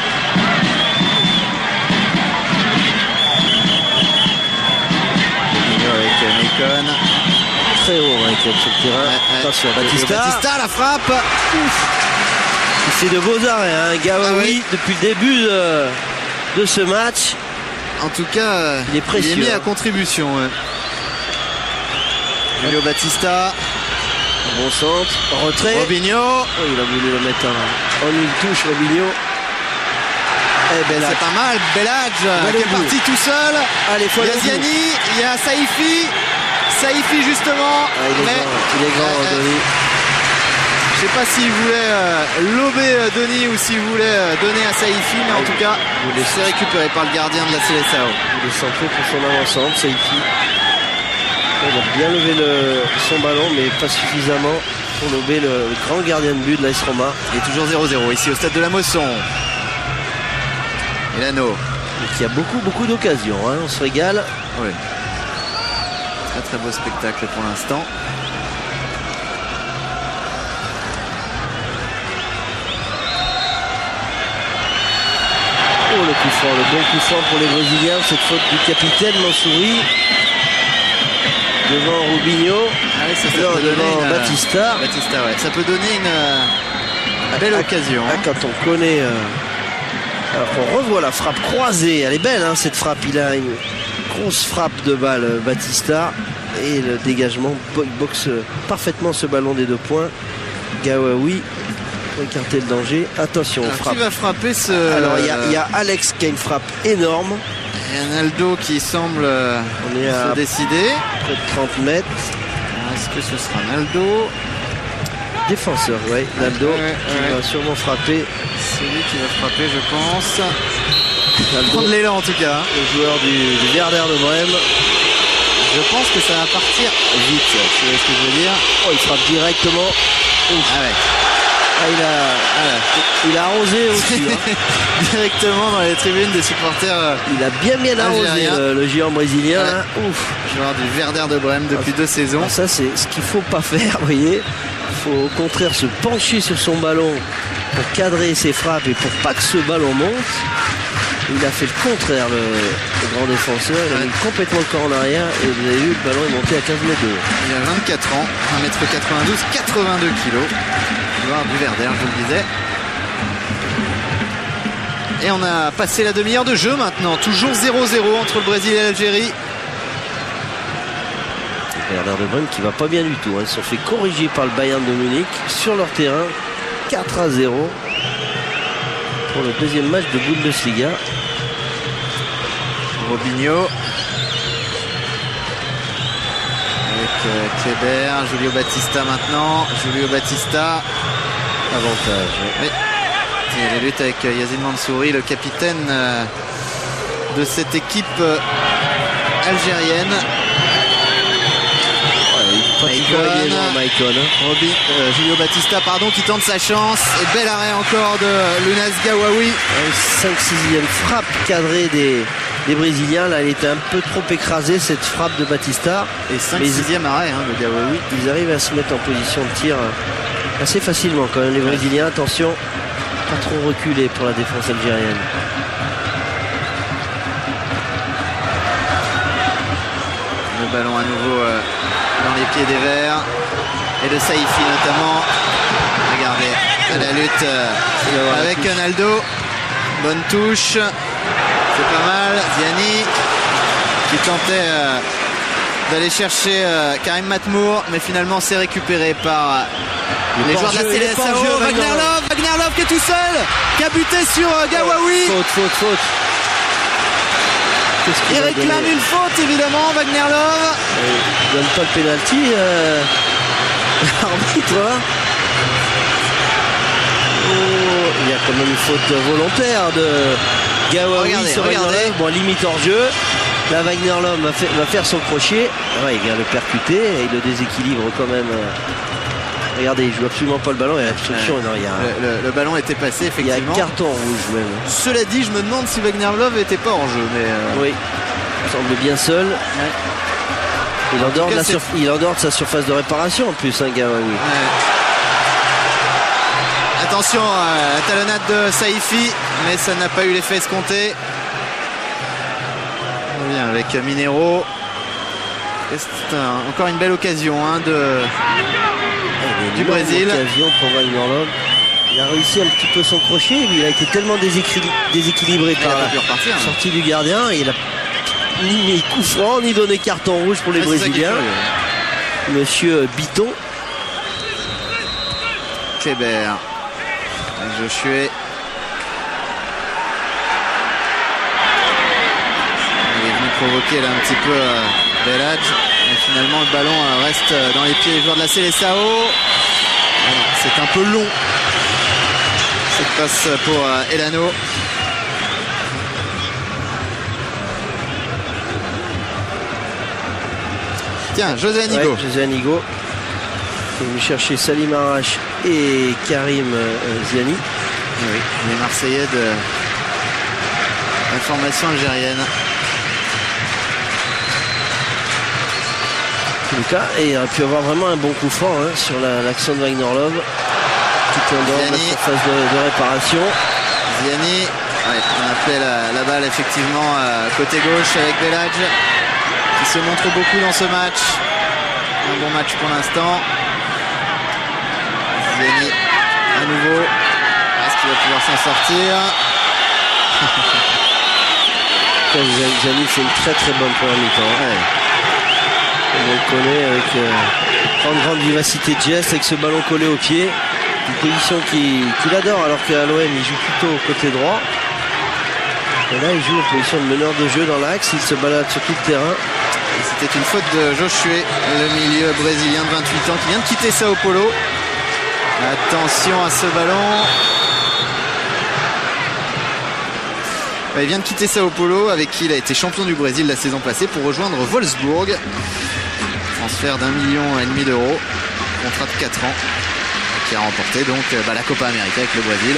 Maicon. Très haut avec sur le terrain. Attention, Batista, la frappe. Il fait de beaux arrêts. Gawawi, depuis le début de ce match. En tout cas, il est précieux. Il est mis à contribution. Julio Batista. Bon centre. Retrait. Robinho. Il a voulu le mettre en une touche, Robinho. C'est pas mal, Belhadj qui est parti tout seul. Allez, il y a Ziani, il y a Saifi justement. Il est grand, Denis. Je sais pas s'il voulait lober Denis ou s'il voulait donner à Saifi, mais en tout cas, c'est récupéré par le gardien de la Seleção. Il est centré pour son avant-centre, Saifi. Il a bien levé son ballon, mais pas suffisamment pour lober le grand gardien de but de l'AS Roma. Il est toujours 0-0 ici au stade de la Mosson. Elano. Il y a beaucoup d'occasions, on se régale. Oui. Très beau spectacle pour l'instant. Oh, le coup franc, le bon coup franc pour les Brésiliens. Cette faute du capitaine Mansouri. Devant Robinho. Devant Batista. Ça peut donner une belle occasion. Quand on connaît... Alors on revoit la frappe croisée, elle est belle cette frappe, il a une grosse frappe de balle Batista et le dégagement, il boxe parfaitement ce ballon des 2 points. Gawawi pour écarter le danger, attention aux frappes. Qui va frapper Alors il y a Alex qui a une frappe énorme. Et Naldo qui semble se décider. Près de 30 mètres. Est-ce que ce sera Naldo? Défenseur, Naldo qui va sûrement frapper. C'est lui qui va frapper, je pense. Naldo, prendre l'élan en tout cas. Le joueur du Werder de Brême. Je pense que ça va partir vite, c'est ce que je veux dire. Oh, il frappe directement. Il a arrosé aussi. Directement dans les tribunes des supporters. Il a bien arrosé le géant brésilien. Joueur du Werder de Brême depuis 2 saisons. Alors ça, c'est ce qu'il faut pas faire, vous voyez. Il faut au contraire se pencher sur son ballon pour cadrer ses frappes et pour pas que ce ballon monte. Il a fait le contraire, le grand défenseur. Il a mis complètement le corps en arrière et vous avez vu, le ballon est monté à 15 mètres de haut. Il a 24 ans, 1m92, 82 kg. Joueur du Werder, je vous le disais. Et on a passé la demi-heure de jeu maintenant. Toujours 0-0 entre le Brésil et l'Algérie. Werder de Brême qui va pas bien du tout. Ils se sont fait corriger par le Bayern de Munich sur leur terrain. 4-0 pour le deuxième match de Bundesliga. Robinho avec Kleber, Julio Batista maintenant. Julio Batista. Avantage. Oui. Et la lutte avec Yazid Mansouri, le capitaine de cette équipe algérienne. Julio Batista qui tente sa chance. Et bel arrêt encore de Lounas Gawawi. 5-6e frappe cadrée des Brésiliens. Là, elle était un peu trop écrasée, cette frappe de Batista. Et 5-6e arrêt de Gawawi. Ils arrivent à se mettre en position de tir assez facilement quand même. Les Brésiliens, attention, pas trop reculer pour la défense algérienne. Le ballon à nouveau dans les pieds des Verts et de Saïfi notamment. Regardez la lutte avec Naldo. Bonne touche, c'est pas mal. Ziani qui tentait d'aller chercher Karim Matmour, mais finalement c'est récupéré par les joueurs de la CSAO. Wagner Love qui est tout seul, qui a buté sur Gawawi. Faute. Il réclame une faute évidemment, Wagner Love. Il donne pas le pénalty. L'arbitre. Il y a quand même une faute volontaire de Gawawi sur regardez. Bon, limite hors jeu. Là, Wagner Love va faire son crochet. Ouais, il vient le percuter et il le déséquilibre quand même. Regardez, il joue absolument pas le ballon. Il y a l'obstruction. Le ballon était passé effectivement. Il y a un carton rouge même. Cela dit, je me demande si Wagner Love n'était pas hors jeu. Mais oui, il semble bien seul. Ouais. Il en dehors de sa surface de réparation en plus, Gawawi. Ouais. Attention à la talonnade de Saïfi, mais ça n'a pas eu l'effet escompté. On revient avec Minero. C'est encore une belle occasion du Brésil. Occasion pour Wagner Love. Il a réussi un petit peu son crochet, mais il a été tellement déséquilibré par la sortie du gardien. Et il a ni mis coup franc, ni donné carton rouge pour les Brésiliens. Monsieur Biton. Kleber. Josué. Il est venu provoquer là un petit peu Belhadj. Mais finalement le ballon reste dans les pieds des joueurs de la CSAO. C'est un peu long. Cette passe pour Elano. Tiens, José Anigo. Ouais, José Anigo. Il est venu chercher Salim Arash et Karim Ziani. Oui, les Marseillais de la formation algérienne. En tout cas, et il aurait pu avoir vraiment un bon coup franc sur l'action de Wagner Love. Tout en dehors de la surface de réparation. Ziani, on appelait la balle effectivement côté gauche avec Belhadj, qui se montre beaucoup dans ce match. Un bon match pour l'instant. Ziani à nouveau. Est-ce qu'il va pouvoir s'en sortir? Ziani fait une très bonne première mi-temps. Ouais. On le connaît avec une grande vivacité de geste, avec ce ballon collé au pied. Une position qu'il adore, alors qu'à l'OM il joue plutôt au côté droit. Et là il joue en position de meneur de jeu dans l'axe, il se balade sur tout le terrain. C'était une faute de Josué, le milieu brésilien de 28 ans qui vient de quitter Sao Paulo. Attention à ce ballon. Il vient de quitter Sao Paulo, avec qui il a été champion du Brésil la saison passée, pour rejoindre Wolfsburg. Transfert d'1,5 million d'euros, contrat de 4 ans, qui a remporté donc la Copa América avec le Brésil,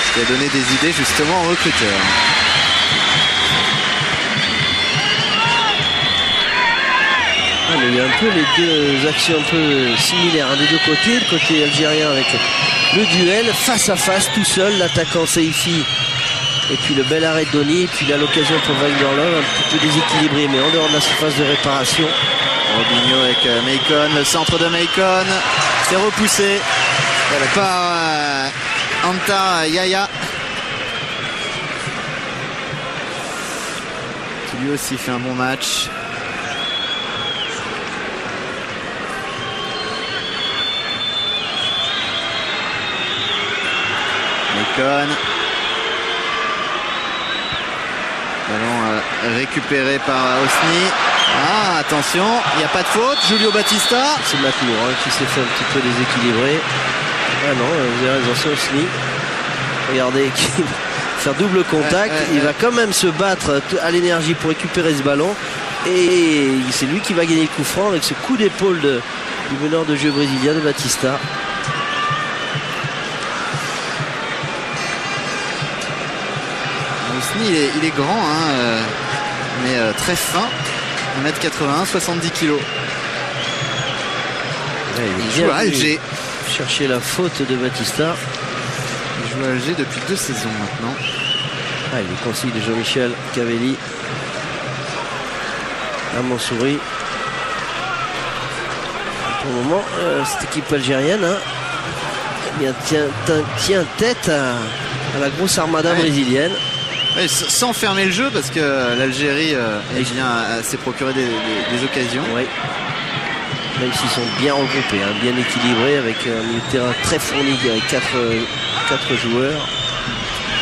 ce qui a donné des idées justement aux recruteurs. Il y a un peu les deux actions un peu similaires des deux côtés. Le côté algérien avec le duel face à face tout seul, l'attaquant Saïfi et puis le bel arrêt de Donny, et puis là l'occasion pour Wagner Love, un petit peu déséquilibré mais en dehors de la surface de réparation. Robinho avec Meikon, le centre de Meikon, c'est repoussé par Anta Yaya, qui lui aussi fait un bon match. Meikon. Ballon récupéré par Osni. Ah, attention, il n'y a pas de faute. Julio Batista. C'est Matmour qui s'est fait un petit peu déséquilibrer. Ah non, vous avez raison, c'est Osni. Regardez, qui va faire double contact. Il va quand même se battre à l'énergie pour récupérer ce ballon. Et c'est lui qui va gagner le coup franc avec ce coup d'épaule du meneur de jeu brésilien de Batista. Osni, il est grand, mais très fin. 1m81, 70 kg. Il joue à Alger. Chercher la faute de Batista. Il joue à Alger depuis 2 saisons maintenant. Les conseils de Jean-Michel Cavelli à Mansouri. Pour le moment, cette équipe algérienne tient tête à la grosse armada brésilienne. Ouais, sans fermer le jeu parce que l'Algérie s'est procuré des occasions. Oui. Même s'ils sont bien regroupés, bien équilibrés, avec un milieu de terrain très fourni avec 4 joueurs.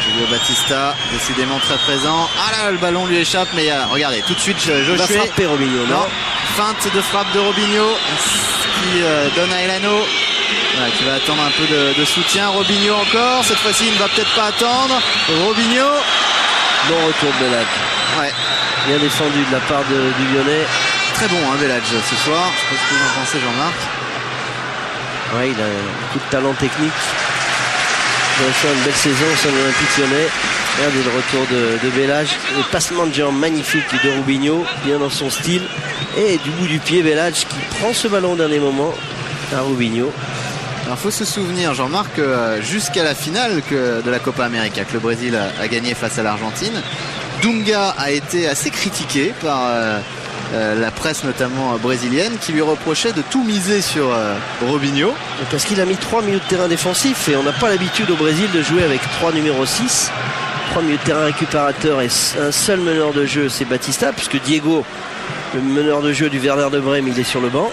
Julio Batista, décidément très présent. Ah là, le ballon lui échappe, mais regardez, tout de suite, Josué va frapper Robinho, non? Feinte de frappe de Robinho qui donne à Elano. Voilà, qui va attendre un peu de soutien. Robinho encore, cette fois-ci il ne va peut-être pas attendre. Robinho. Bon retour de Belhadj. Ouais. Bien défendu de la part du Lyonnais. Très bon Belhadj ce soir. Je sais pas ce que vous en pensez, Jean-Marc. Ouais, il a beaucoup de talent technique. Il a fait une belle saison au sein de l'Olympique Lyonnais. Regardez le retour de Belhadj. Le passement de jambes magnifique de Robinho, bien dans son style. Et du bout du pied, Belhadj qui prend ce ballon au dernier moment à Robinho. Il faut se souvenir, Jean-Marc, jusqu'à la finale de la Copa América que le Brésil a gagné face à l'Argentine, Dunga a été assez critiqué par la presse notamment brésilienne qui lui reprochait de tout miser sur Robinho. Parce qu'il a mis 3 milieux de terrain défensifs et on n'a pas l'habitude au Brésil de jouer avec 3 numéros 6. 3 milieux de terrain récupérateurs et un seul meneur de jeu, c'est Batista, puisque Diego, le meneur de jeu du Werder de Brême, il est sur le banc.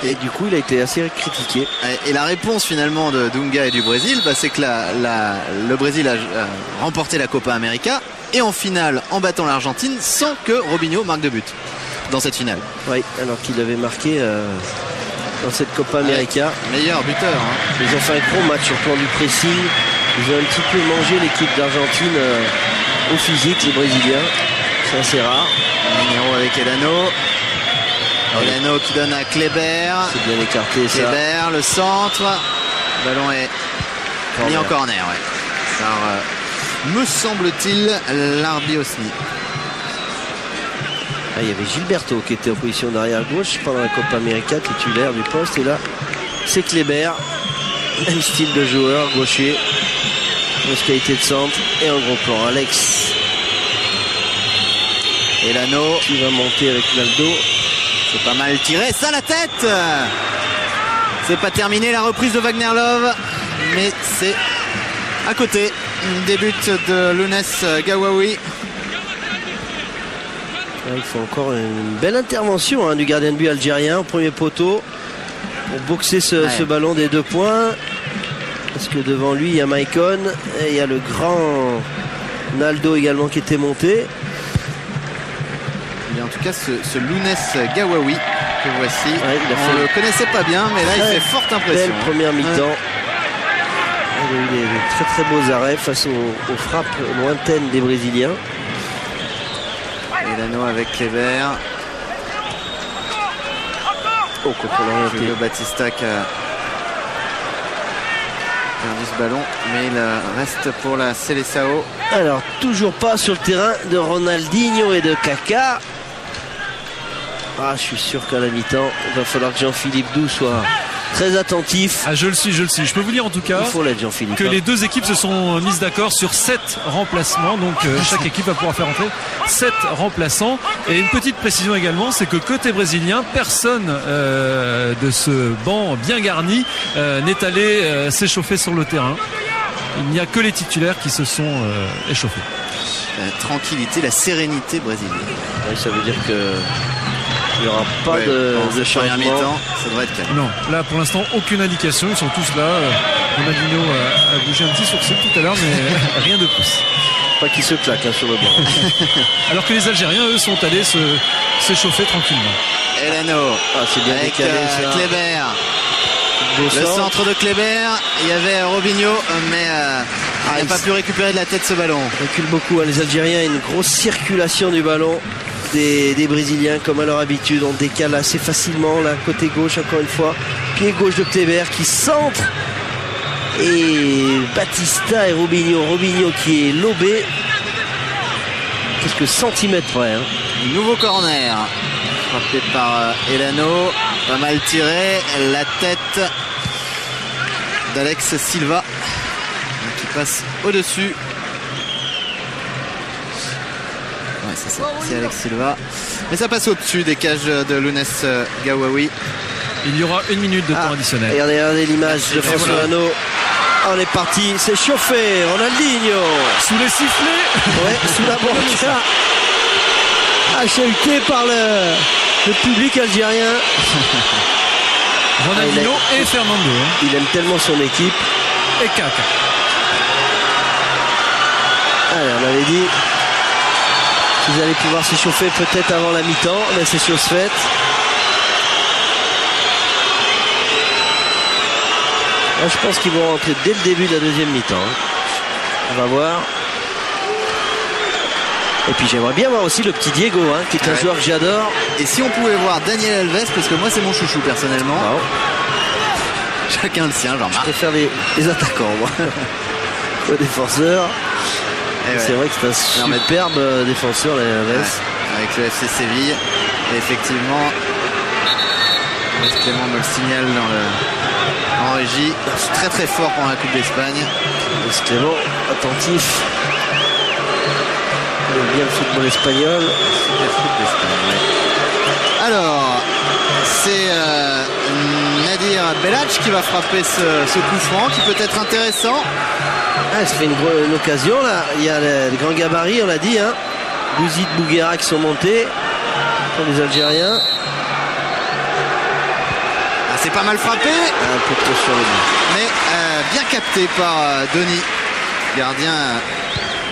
Et du coup, il a été assez critiqué. Et la réponse finalement de Dunga et du Brésil, c'est que le Brésil a remporté la Copa América et en finale en battant l'Argentine sans que Robinho marque de but dans cette finale. Oui, alors qu'il avait marqué dans cette Copa América. Meilleur buteur. Ils ont fait un gros match sur le plan du pressing. Ils ont un petit peu mangé l'équipe d'Argentine au physique, les Brésiliens. C'est assez rare. Numéro avec Elano. Elano qui donne à Kleber. C'est bien écarté ça. Kleber, le centre. Le ballon est mis en corner. Par, me semble-t-il, l'Arbi Osni. Il y avait Gilberto qui était en position d'arrière gauche pendant la Copa América, titulaire du poste. Et là, c'est Kleber. Même style de joueur, gaucher. Grosse qualité de centre. Et un gros plan. Alex. Elano qui va monter avec Naldo. C'est pas mal tiré, ça la tête. C'est pas terminé la reprise de Wagner Love, mais c'est à côté. Début de Lounès Gawawi. Il faut encore une belle intervention du gardien de but algérien au premier poteau pour boxer ce ballon des 2 points. Parce que devant lui, il y a Maicon et il y a le grand Naldo également qui était monté. Et en tout cas, ce Lounès Gawawi que voici, on ne le connaissait pas bien, mais là, il fait forte impression. Belle première mi-temps. Il a eu des très très beaux arrêts face aux frappes lointaines des Brésiliens. Elano avec Kleber. Julio Batista qui a perdu ce ballon, mais il reste pour la Seleção. Alors, toujours pas sur le terrain de Ronaldinho et de Kaká. Je suis sûr qu'à la mi-temps, il va falloir que Jean-Philippe Doux soit très attentif. Je le suis. Je peux vous dire en tout cas que les 2 équipes se sont mises d'accord sur 7 remplacements. Donc chaque équipe va pouvoir faire entrer 7 remplaçants. Et une petite précision également, c'est que côté brésilien, personne de ce banc bien garni n'est allé s'échauffer sur le terrain. Il n'y a que les titulaires qui se sont échauffés. La tranquillité, la sérénité brésilienne. Oui, ça veut dire que il n'y aura pas de changement. Mi-temps, ça devrait être calme. Non, là pour l'instant aucune indication, ils sont tous là. Ronaldinho a bougé un petit sourcil tout à l'heure, mais rien de plus. pas qu'ils se claquent sur le banc. Alors que les Algériens, eux, sont allés s'échauffer tranquillement. Elano, c'est bien avec décalé, ça. Kléber. Beau Le centre de Kléber, il y avait Robinho, mais il n'a pas pu récupérer de la tête ce ballon. Il recule beaucoup, les Algériens, une grosse circulation du ballon des Brésiliens comme à leur habitude. On décale assez facilement, là, côté gauche encore une fois. Pied gauche de Kléber qui centre. Et Batista et Robinho qui est lobé quelques centimètres près. Nouveau corner frappé par Elano, pas mal tiré, la tête d'Alex Silva qui passe au-dessus. Ouais, c'est ça, c'est Alex Silva, mais ça passe au-dessus des cages de Lounès Gawawi. Il y aura 1 minute de temps additionnel. Regardez l'image de François Hano. On est parti, c'est chauffé, Ronaldinho sous les sifflets, ouais, sous la banque, acheté par le public algérien. Ronaldinho et Fernando. Il aime tellement son équipe. Et Kaka. Allez, on avait dit qu'ils allaient pouvoir s'échauffer peut-être avant la mi-temps, mais c'est chose faite. Là, je pense qu'ils vont rentrer dès le début de la deuxième mi-temps. On va voir. Et puis j'aimerais bien voir aussi le petit Diego, qui est un joueur que j'adore. Et si on pouvait voir Daniel Alves, parce que moi c'est mon chouchou personnellement. Wow. Chacun le sien, Jean-Marc. Je préfère les attaquants, moi. Aux défenseurs. C'est vrai que c'est un superbe défenseur, Daniel Alves. Avec le FC Séville. Et effectivement, Clément me le signale en régie. C'est très très fort pour la Coupe d'Espagne. Clément, attentif. Il aime bien le football espagnol. Alors, c'est Nadir Belhadj qui va frapper ce coup franc qui peut être intéressant. Ça fait une occasion là. Il y a les grands gabarits, on l'a dit. Bouzid, Bouguera qui sont montés pour les Algériens. C'est pas mal frappé. Un peu trop sur le but. Mais bien capté par Denis. Gardien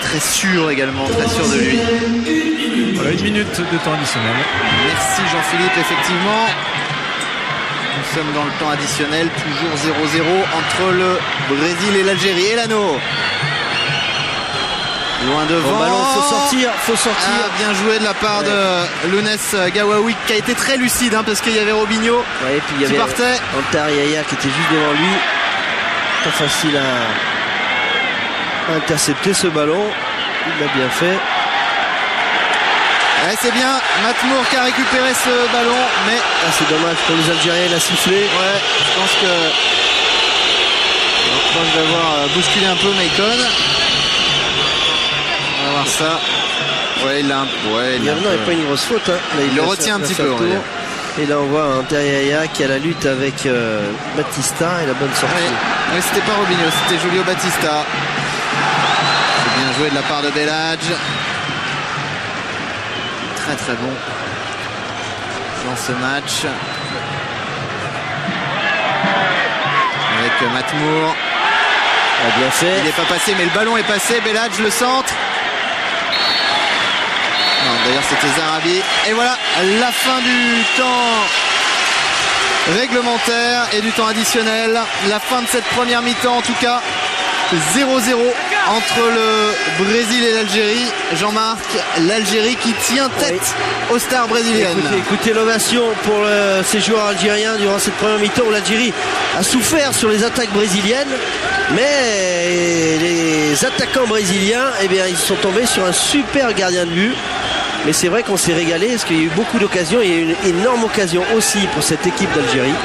très sûr également, très sûr de lui. Voilà, 1 minute de temps additionnel. Merci Jean-Philippe, effectivement. Nous sommes dans le temps additionnel, toujours 0-0 entre le Brésil et l'Algérie. Elano. Loin devant. Bon ballon, faut sortir. Bien joué de la part de Lounès Gawawi qui a été très lucide parce qu'il y avait Robinho et puis il y avait partait. Antar Yaya qui était juste devant lui. Pas facile à intercepter ce ballon. Il l'a bien fait. C'est bien Matmour qui a récupéré ce ballon, mais c'est dommage pour les Algériens, il a sifflé. Ouais, je pense que on va d'avoir bousculé un peu Maicon. On va voir ça. Ouais, il a il n'y a pas une grosse faute. Là, il le retient un petit peu. Et là, on voit Antar Yaya qui a la lutte avec Batista et la bonne sortie. Ouais, c'était pas Robinho, c'était Julio Batista. C'est bien joué de la part de Belhadj. Très très bon dans ce match. Avec Matmour. Bien fait. Il n'est pas passé, mais le ballon est passé. Belhadj, le centre. Non, d'ailleurs c'était Zarabi. Et voilà la fin du temps réglementaire et du temps additionnel. La fin de cette première mi-temps en tout cas. 0-0 entre le Brésil et l'Algérie. Jean-Marc, l'Algérie qui tient tête aux stars brésiliennes. Écoutez l'ovation pour ces joueurs algériens durant cette première mi-temps où l'Algérie a souffert sur les attaques brésiliennes. Mais les attaquants brésiliens, ils sont tombés sur un super gardien de but. Mais c'est vrai qu'on s'est régalé parce qu'il y a eu beaucoup d'occasions. Il y a eu une énorme occasion aussi pour cette équipe d'Algérie.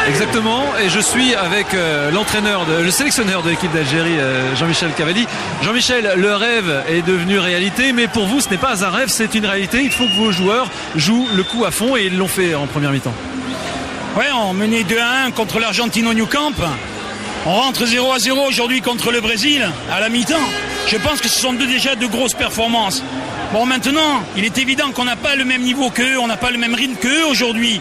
Exactement, et je suis avec le sélectionneur de l'équipe d'Algérie, Jean-Michel Cavalli. Jean-Michel, le rêve est devenu réalité, mais pour vous ce n'est pas un rêve, c'est une réalité. Il faut que vos joueurs jouent le coup à fond et ils l'ont fait en première mi-temps. Ouais, on menait 2-1 contre l'Argentine au Nou Camp. On rentre 0-0 aujourd'hui contre le Brésil à la mi-temps. Je pense que ce sont déjà de grosses performances. Bon, maintenant, il est évident qu'on n'a pas le même niveau qu'eux, on n'a pas le même rythme qu'eux aujourd'hui.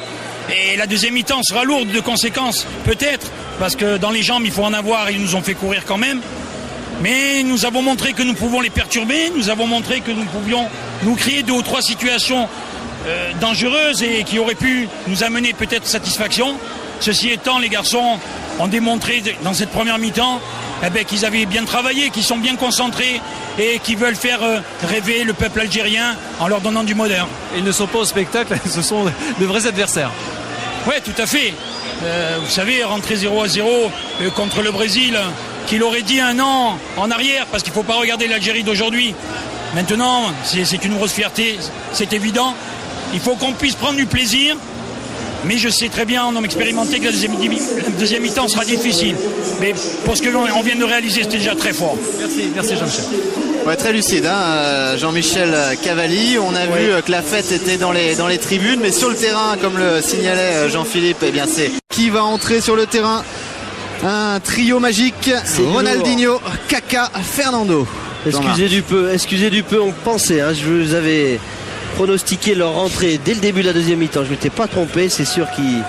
Et la deuxième mi-temps sera lourde de conséquences, peut-être, parce que dans les jambes, il faut en avoir, ils nous ont fait courir quand même. Mais nous avons montré que nous pouvons les perturber, nous avons montré que nous pouvions nous créer 2 ou 3 situations dangereuses et qui auraient pu nous amener peut-être satisfaction. Ceci étant, les garçons ont démontré dans cette première mi-temps qu'ils avaient bien travaillé, qu'ils sont bien concentrés et qui veulent faire rêver le peuple algérien en leur donnant du moderne. Ils ne sont pas au spectacle, ce sont de vrais adversaires. Oui, tout à fait. Vous savez, rentrer 0-0 contre le Brésil, qu'il aurait dit un an en arrière, parce qu'il ne faut pas regarder l'Algérie d'aujourd'hui. Maintenant, c'est une grosse fierté, c'est évident. Il faut qu'on puisse prendre du plaisir. Mais je sais très bien, en homme expérimenté, que la deuxième mi-temps sera difficile. Mais pour ce que l'on vient de réaliser, c'était déjà très fort. Merci Jean-Michel. Ouais, très lucide, hein, Jean-Michel Cavalli. On a vu que la fête était dans les tribunes, mais sur le terrain, comme le signalait Jean-Philippe, eh bien c'est qui va entrer sur le terrain. Un trio magique, Ronaldinho, Kaka, Fernando. Excusez du peu, on pensait, hein, je vous avais pronostiqué leur rentrée dès le début de la deuxième mi-temps. Je ne m'étais pas trompé, c'est sûr qu'ils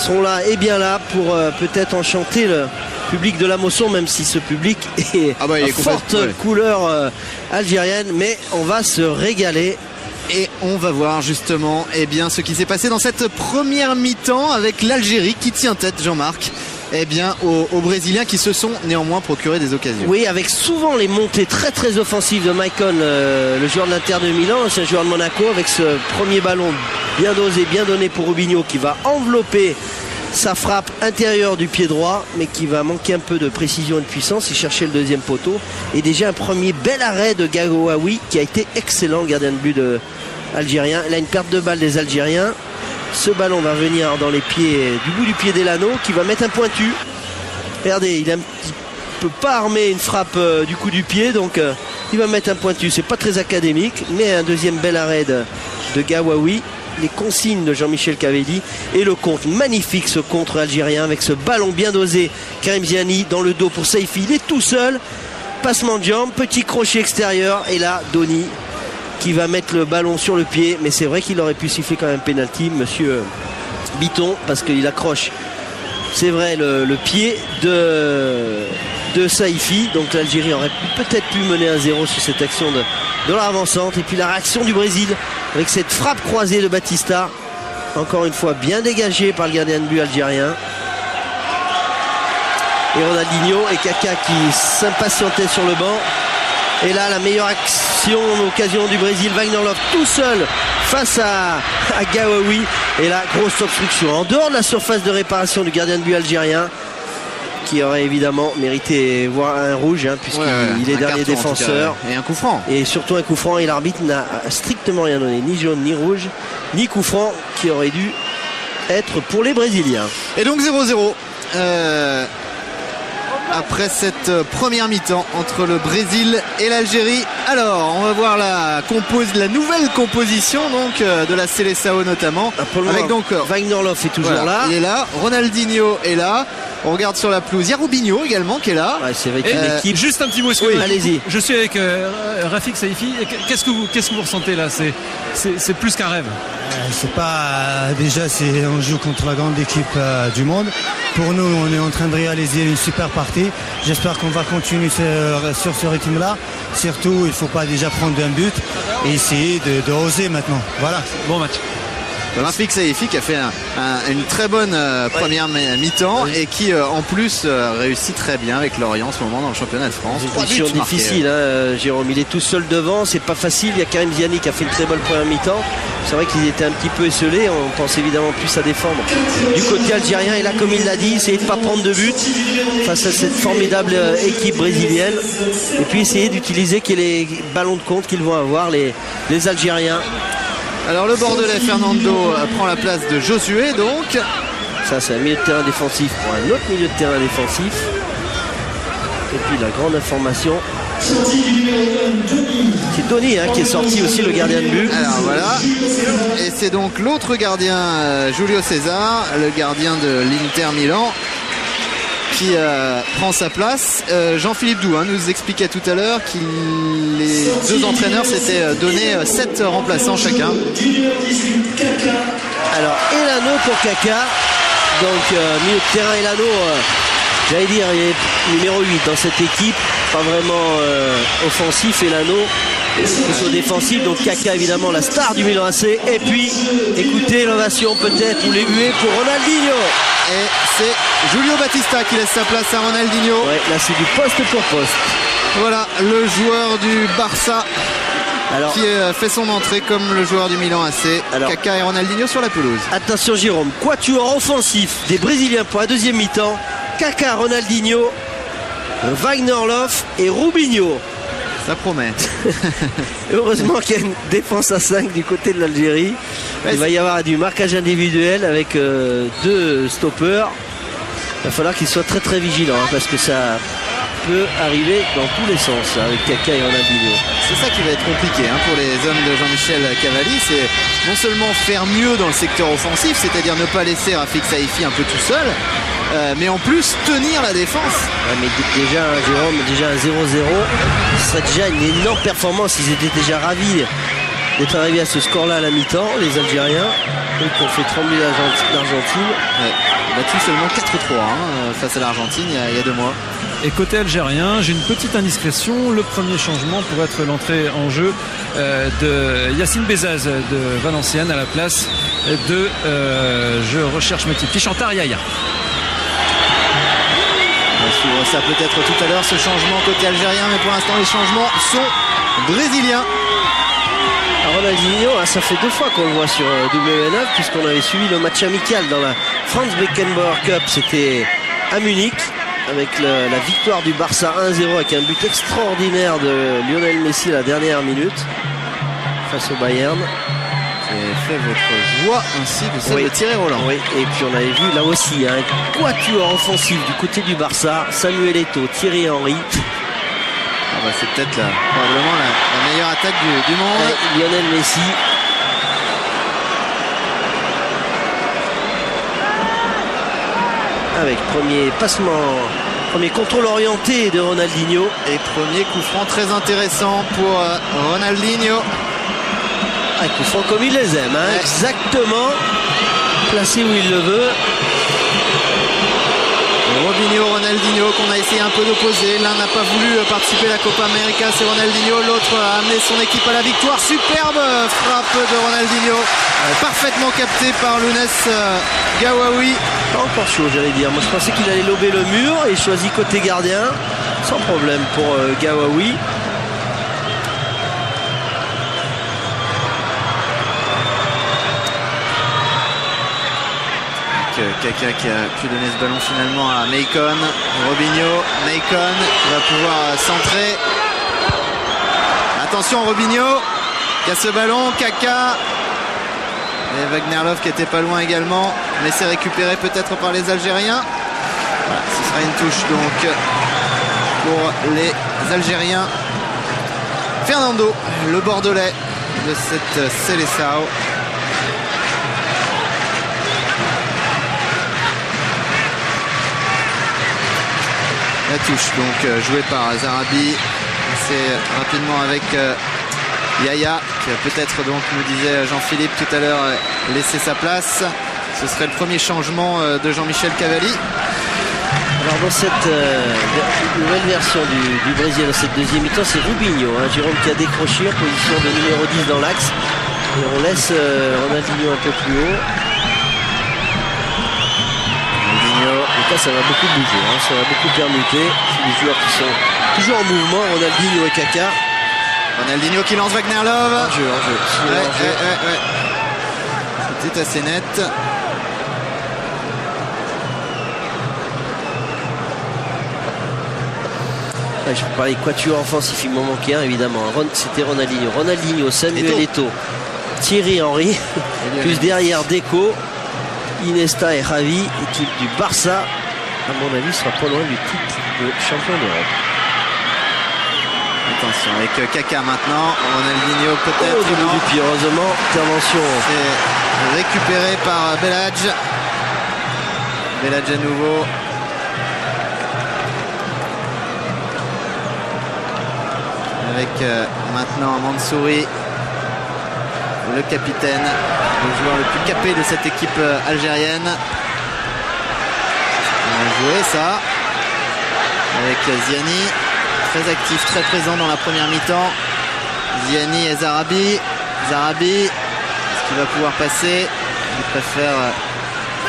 sont là et bien là pour peut-être enchanter le public de la Mosson, même si ce public est forte couleur algérienne, mais on va se régaler. Et on va voir justement ce qui s'est passé dans cette première mi-temps avec l'Algérie qui tient tête, Jean-Marc, aux Brésiliens qui se sont néanmoins procuré des occasions. Oui, avec souvent les montées très très offensives de Maicon, le joueur de l'Inter de Milan, c'est un joueur de Monaco, avec ce premier ballon bien dosé, bien donné pour Robinho qui va envelopper sa frappe intérieure du pied droit, mais qui va manquer un peu de précision et de puissance. Il cherchait le deuxième poteau. Et déjà un premier bel arrêt de Gawawi qui a été excellent, gardien de but algérien. Là, une perte de balle des Algériens. Ce ballon va venir dans les pieds, du bout du pied d'Elano, qui va mettre un pointu. Regardez, il ne peut pas armer une frappe du coup du pied, donc il va mettre un pointu. C'est pas très académique, mais un deuxième bel arrêt de Gawawi. Les consignes de Jean-Michel Cavalli et le contre, magnifique ce contre algérien avec ce ballon bien dosé. Karim Ziani dans le dos pour Saifi, il est tout seul, passement de jambe, petit crochet extérieur, et là Doni qui va mettre le ballon sur le pied, mais c'est vrai qu'il aurait pu siffler quand même penalty, monsieur Bitton, parce qu'il accroche, c'est vrai, le pied de Saifi. Donc l'Algérie aurait peut-être pu mener 1-0 sur cette action de leur avançante. Et puis la réaction du Brésil avec cette frappe croisée de Batista, encore une fois bien dégagée par le gardien de but algérien. Et Ronaldinho et Kaka qui s'impatientaient sur le banc. Et là, la meilleure action, occasion du Brésil, Wagner Love tout seul face à Gawawi. Et là, grosse obstruction en dehors de la surface de réparation du gardien de but algérien, qui aurait évidemment mérité voir un rouge, hein, puisqu'il est dernier défenseur. Et un coup franc. Et surtout un coup franc, et l'arbitre n'a strictement rien donné, ni jaune, ni rouge, ni coup franc, qui aurait dû être pour les Brésiliens. Et donc 0-0 après cette première mi-temps entre le Brésil et l'Algérie. Alors, on va voir la nouvelle composition donc de la Seleção notamment. Avec donc Wagner Love est toujours là. Il est là. Ronaldinho est là. On regarde sur la pelouse. Il y a Robinho également qui est là. Ouais, c'est avec une équipe. Juste un petit mot. Oui, allez-y. Je suis avec Rafik Saifi. Qu'est-ce que vous ressentez là? C'est plus qu'un rêve. C'est pas déjà, on joue contre la grande équipe du monde. Pour nous, on est en train de réaliser une super partie. J'espère qu'on va continuer sur ce rythme-là. Surtout, il ne faut pas déjà prendre un but et essayer de oser maintenant. Voilà. Bon match. Rafik Saifi qui a fait une très bonne première mi-temps et qui en plus réussit très bien avec Lorient en ce moment dans le championnat de France. C'est une position difficile, hein, Jérôme. Il est tout seul devant, c'est pas facile. Il y a Karim Ziani qui a fait une très bonne première mi-temps. C'est vrai qu'ils étaient un petit peu esselés. On pense évidemment plus à défendre du côté algérien. Et là, comme il l'a dit, essayer de ne pas prendre de but face à cette formidable équipe brésilienne. Et puis essayer d'utiliser les ballons de compte qu'ils vont avoir, les Algériens. Alors le Bordelais Fernando prend la place de Josué donc. Ça c'est un milieu de terrain défensif pour un autre milieu de terrain défensif. Et puis la grande information, c'est Tony qui est sorti aussi, le gardien de but. Alors voilà. Et c'est donc l'autre gardien, Julio César, le gardien de l'Inter Milan, qui prend sa place. Jean-Philippe Doux nous expliquait tout à l'heure que les deux entraîneurs s'étaient donné 7 remplaçants chacun. Alors Elano pour Kaka, donc milieu de terrain Elano, j'allais dire il est numéro 8 dans cette équipe. pas vraiment offensif, et Lano plutôt défensif. Donc Kaka évidemment la star du Milan AC. Et puis écoutez l'ovation peut-être ou les huées pour Ronaldinho. Et c'est Julio Batista qui laisse sa place à Ronaldinho. Ouais, là c'est du poste pour poste. Voilà le joueur du Barça qui fait son entrée comme le joueur du Milan AC. Kaka et Ronaldinho sur la pelouse. Attention Jérôme, quatuor offensif des Brésiliens pour la deuxième mi-temps. Kaka, Ronaldinho, Wagner Love et Rubinho. Ça promet. Heureusement qu'il y a une défense à 5 du côté de l'Algérie. Il va y avoir du marquage individuel avec 2 stoppeurs. Il va falloir qu'ils soient très très vigilants parce que ça peut arriver dans tous les sens avec Kaka et Ronaldinho. C'est ça qui va être compliqué pour les hommes de Jean-Michel Cavalli. C'est non seulement faire mieux dans le secteur offensif, c'est-à-dire ne pas laisser Rafik Saifi un peu tout seul, mais en plus tenir la défense. Ouais, mais déjà Jérôme, déjà un 0-0, ce serait déjà une énorme performance. Ils étaient déjà ravis d'être arrivés à ce score-là à la mi-temps, les Algériens, qui ont fait trembler l'Argentine. Ouais, battu seulement 4-3 face à l'Argentine il y a 2 mois. Et côté algérien, j'ai une petite indiscrétion. Le premier changement pourrait être l'entrée en jeu de Yacine Bezaz de Valenciennes à la place de, je recherche mes titres, Chantar Yaya. On va suivre ça peut-être tout à l'heure, ce changement côté algérien, mais pour l'instant les changements sont brésiliens. Ronaldinho, ça fait 2 fois qu'on le voit sur W9 puisqu'on avait suivi le match amical dans la Franz Beckenbauer Cup, c'était à Munich avec la victoire du Barça 1-0 avec un but extraordinaire de Lionel Messi à la dernière minute face au Bayern. Et fait votre joie ainsi que celle de Thierry Roland. Oui, et puis on avait vu là aussi un quatuor offensif du côté du Barça, Samuel Eto'o, Thierry Henry. C'est peut-être probablement la meilleure attaque du monde. Lionel Messi. Avec premier passement, premier contrôle orienté de Ronaldinho. Et premier coup franc très intéressant pour Ronaldinho. Un coup franc comme il les aime, exactement placé où il le veut. Ronaldinho qu'on a essayé un peu d'opposer. L'un n'a pas voulu participer à la Copa América, c'est Ronaldinho. L'autre a amené son équipe à la victoire. Superbe frappe de Ronaldinho, parfaitement capté par Lounès Gawawi. Pas encore chaud, j'allais dire. Moi je pensais qu'il allait lober le mur et il choisit côté gardien sans problème pour Gawawi. Kaka qui a pu donner ce ballon finalement à Maicon. Robinho, Maicon va pouvoir centrer. Attention Robinho qui a ce ballon, Kaka et Wagner Love qui était pas loin également, mais c'est récupéré peut-être par les Algériens. Voilà, ce sera une touche donc pour les Algériens. Fernando, le Bordelais de cette Seleção. La touche donc jouée par Zarabi, c'est rapidement avec Yaya qui va peut-être, donc nous disait Jean-Philippe tout à l'heure, laisser sa place. Ce serait le premier changement de Jean-Michel Cavalli. Alors dans cette nouvelle version du Brésil, dans cette deuxième mi-temps, c'est Rubinho, Jérôme qui a décroché en position de numéro 10 dans l'axe. Et on laisse Ronaldinho un peu plus haut. Là, ça va beaucoup bouger, ça va beaucoup permuter. C'est des joueurs qui sont toujours en mouvement, Ronaldinho et Kaka. Ronaldinho qui lance Wagner Love. Hors-jeu. Ouais. C'était assez net. Je peux parler quatuor offensif, il m'en manquait un évidemment. C'était Ronaldinho, Samuel Eto'o, Thierry Henry, plus derrière Deco, Iniesta et Xavi, équipe du Barça. À mon avis, sera pas loin du titre de champion d'Europe. Attention avec Kaka maintenant, Ronaldinho peut-être. Du pied, heureusement, intervention. C'est récupéré par Belhadj. Belhadj à nouveau. Avec maintenant Mansouri, le capitaine, le joueur le plus capé de cette équipe algérienne. On a joué ça avec Ziani. très actif, très présent dans la première mi-temps. Ziani et Zarabi. Zarabi, est-ce qu'il va pouvoir passer? Il préfère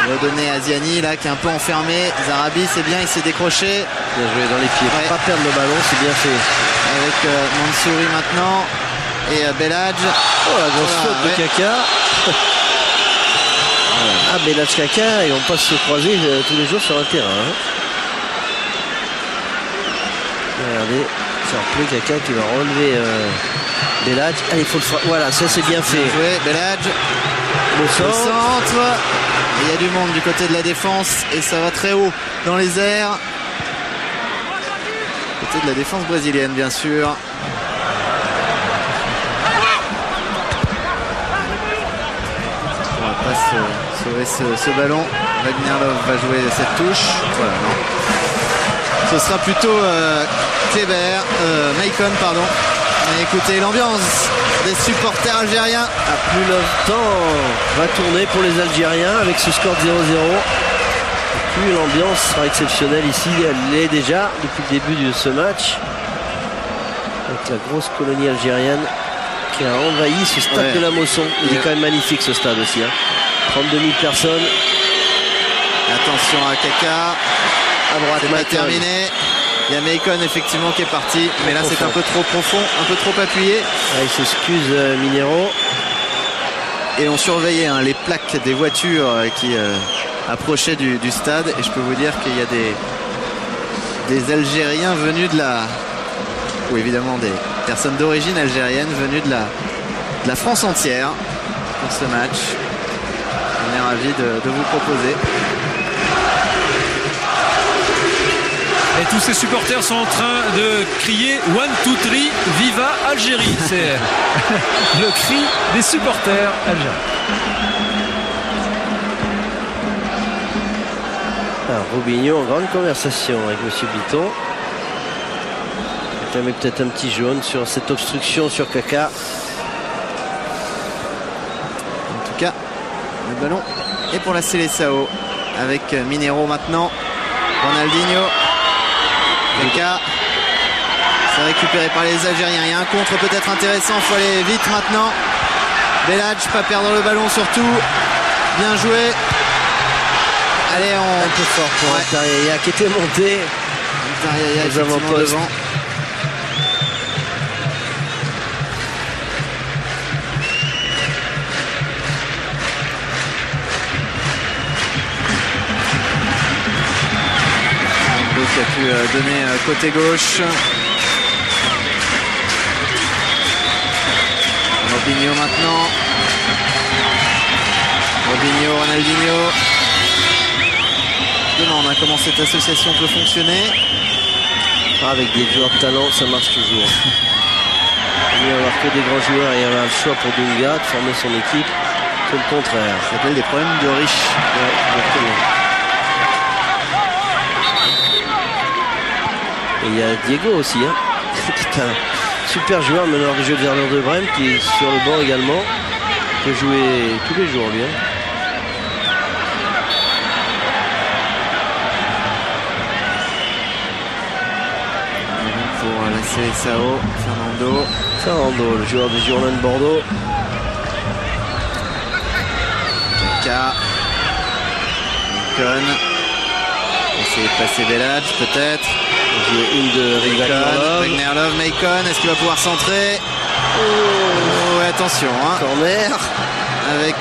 redonner à Ziani là qui est un peu enfermé. Zarabi, c'est bien, il s'est décroché. Bien joué dans les pieds, Ouais. pas perdre le ballon, c'est bien fait. Avec Mansouri maintenant et Belhadj. Oh, la grosse faute de ouais. Kaka. Ah, Belhadj Kaka, et on passe se croiser tous les jours sur un terrain. Hein. Regardez, c'est un peu Kaka qui va relever Belhadj. Allez, il faut le frapper. Voilà, ça c'est bien fait. Bien joué, Belhadj. Le Au centre. centre. Il y a du monde du côté de la défense et ça va très haut dans les airs. Côté de la défense brésilienne, bien sûr. On va pas sauver ce ballon. Wagner Love va jouer cette touche. Voilà, non. Ce sera plutôt Maicon, pardon. Mais écoutez l'ambiance des supporters algériens. À plus longtemps va tourner pour les Algériens avec ce score 0-0. Plus l'ambiance sera exceptionnelle ici, elle l'est déjà depuis le début de ce match. Avec la grosse colonie algérienne qui a envahi ce stade de la Mosson. Il est quand même magnifique ce stade aussi. Hein. 32 000 personnes. Attention à Kaka. À droite, c'est pas Maicon. terminé. Il y a Maicon effectivement qui est parti. Mais là c'est un peu trop profond, un peu trop appuyé. Ah, il s'excuse Minero. Et on surveillait les plaques des voitures qui approchaient du stade. Et je peux vous dire qu'il y a des Algériens venus de la... Ou évidemment des personnes d'origine algérienne venues de la France entière pour ce match. On est ravis de vous proposer. Et tous ces supporters sont en train de crier 1, 2, 3, Viva Algérie. C'est le cri des supporters algériens. Alors, Robinho en grande conversation avec M. Bitton. Il met peut-être un petit jaune sur cette obstruction sur Kaka. En tout cas, le ballon est pour la Seleção avec Minero maintenant. Ronaldinho. Kaka. C'est récupéré par les Algériens. Il y a un contre peut-être intéressant. Il faut aller vite maintenant. Belhadj, pas perdre le ballon surtout. Bien joué. Allez, Un peu fort pour Antariaya qui était monté. Antariaya aux avant-postes. devant. Qui a pu donner côté gauche. Robinho maintenant. Robinho, Ronaldinho. Je demande comment cette association peut fonctionner. Avec des joueurs de talent, ça marche toujours. Il va y avoir que des grands joueurs et il y aura le choix pour Dunga de former son équipe. C'est le contraire. Ça s'appelle des problèmes de riches. Ouais, exactement. Et il y a Diego aussi, hein, qui est un super joueur, meneur du jeu de Werder de Brême, qui est sur le banc également. Il peut jouer tous les jours, lui. Hein. Pour la Seleção, Fernando, le joueur du Girondin de Bordeaux. Kaka. Maicon. Essayer de passer Belhadj peut-être. Une de Wagner Love, Maicon, est-ce qu'il va pouvoir centrer? Oh, ouais, attention. Hein. Corner. Avec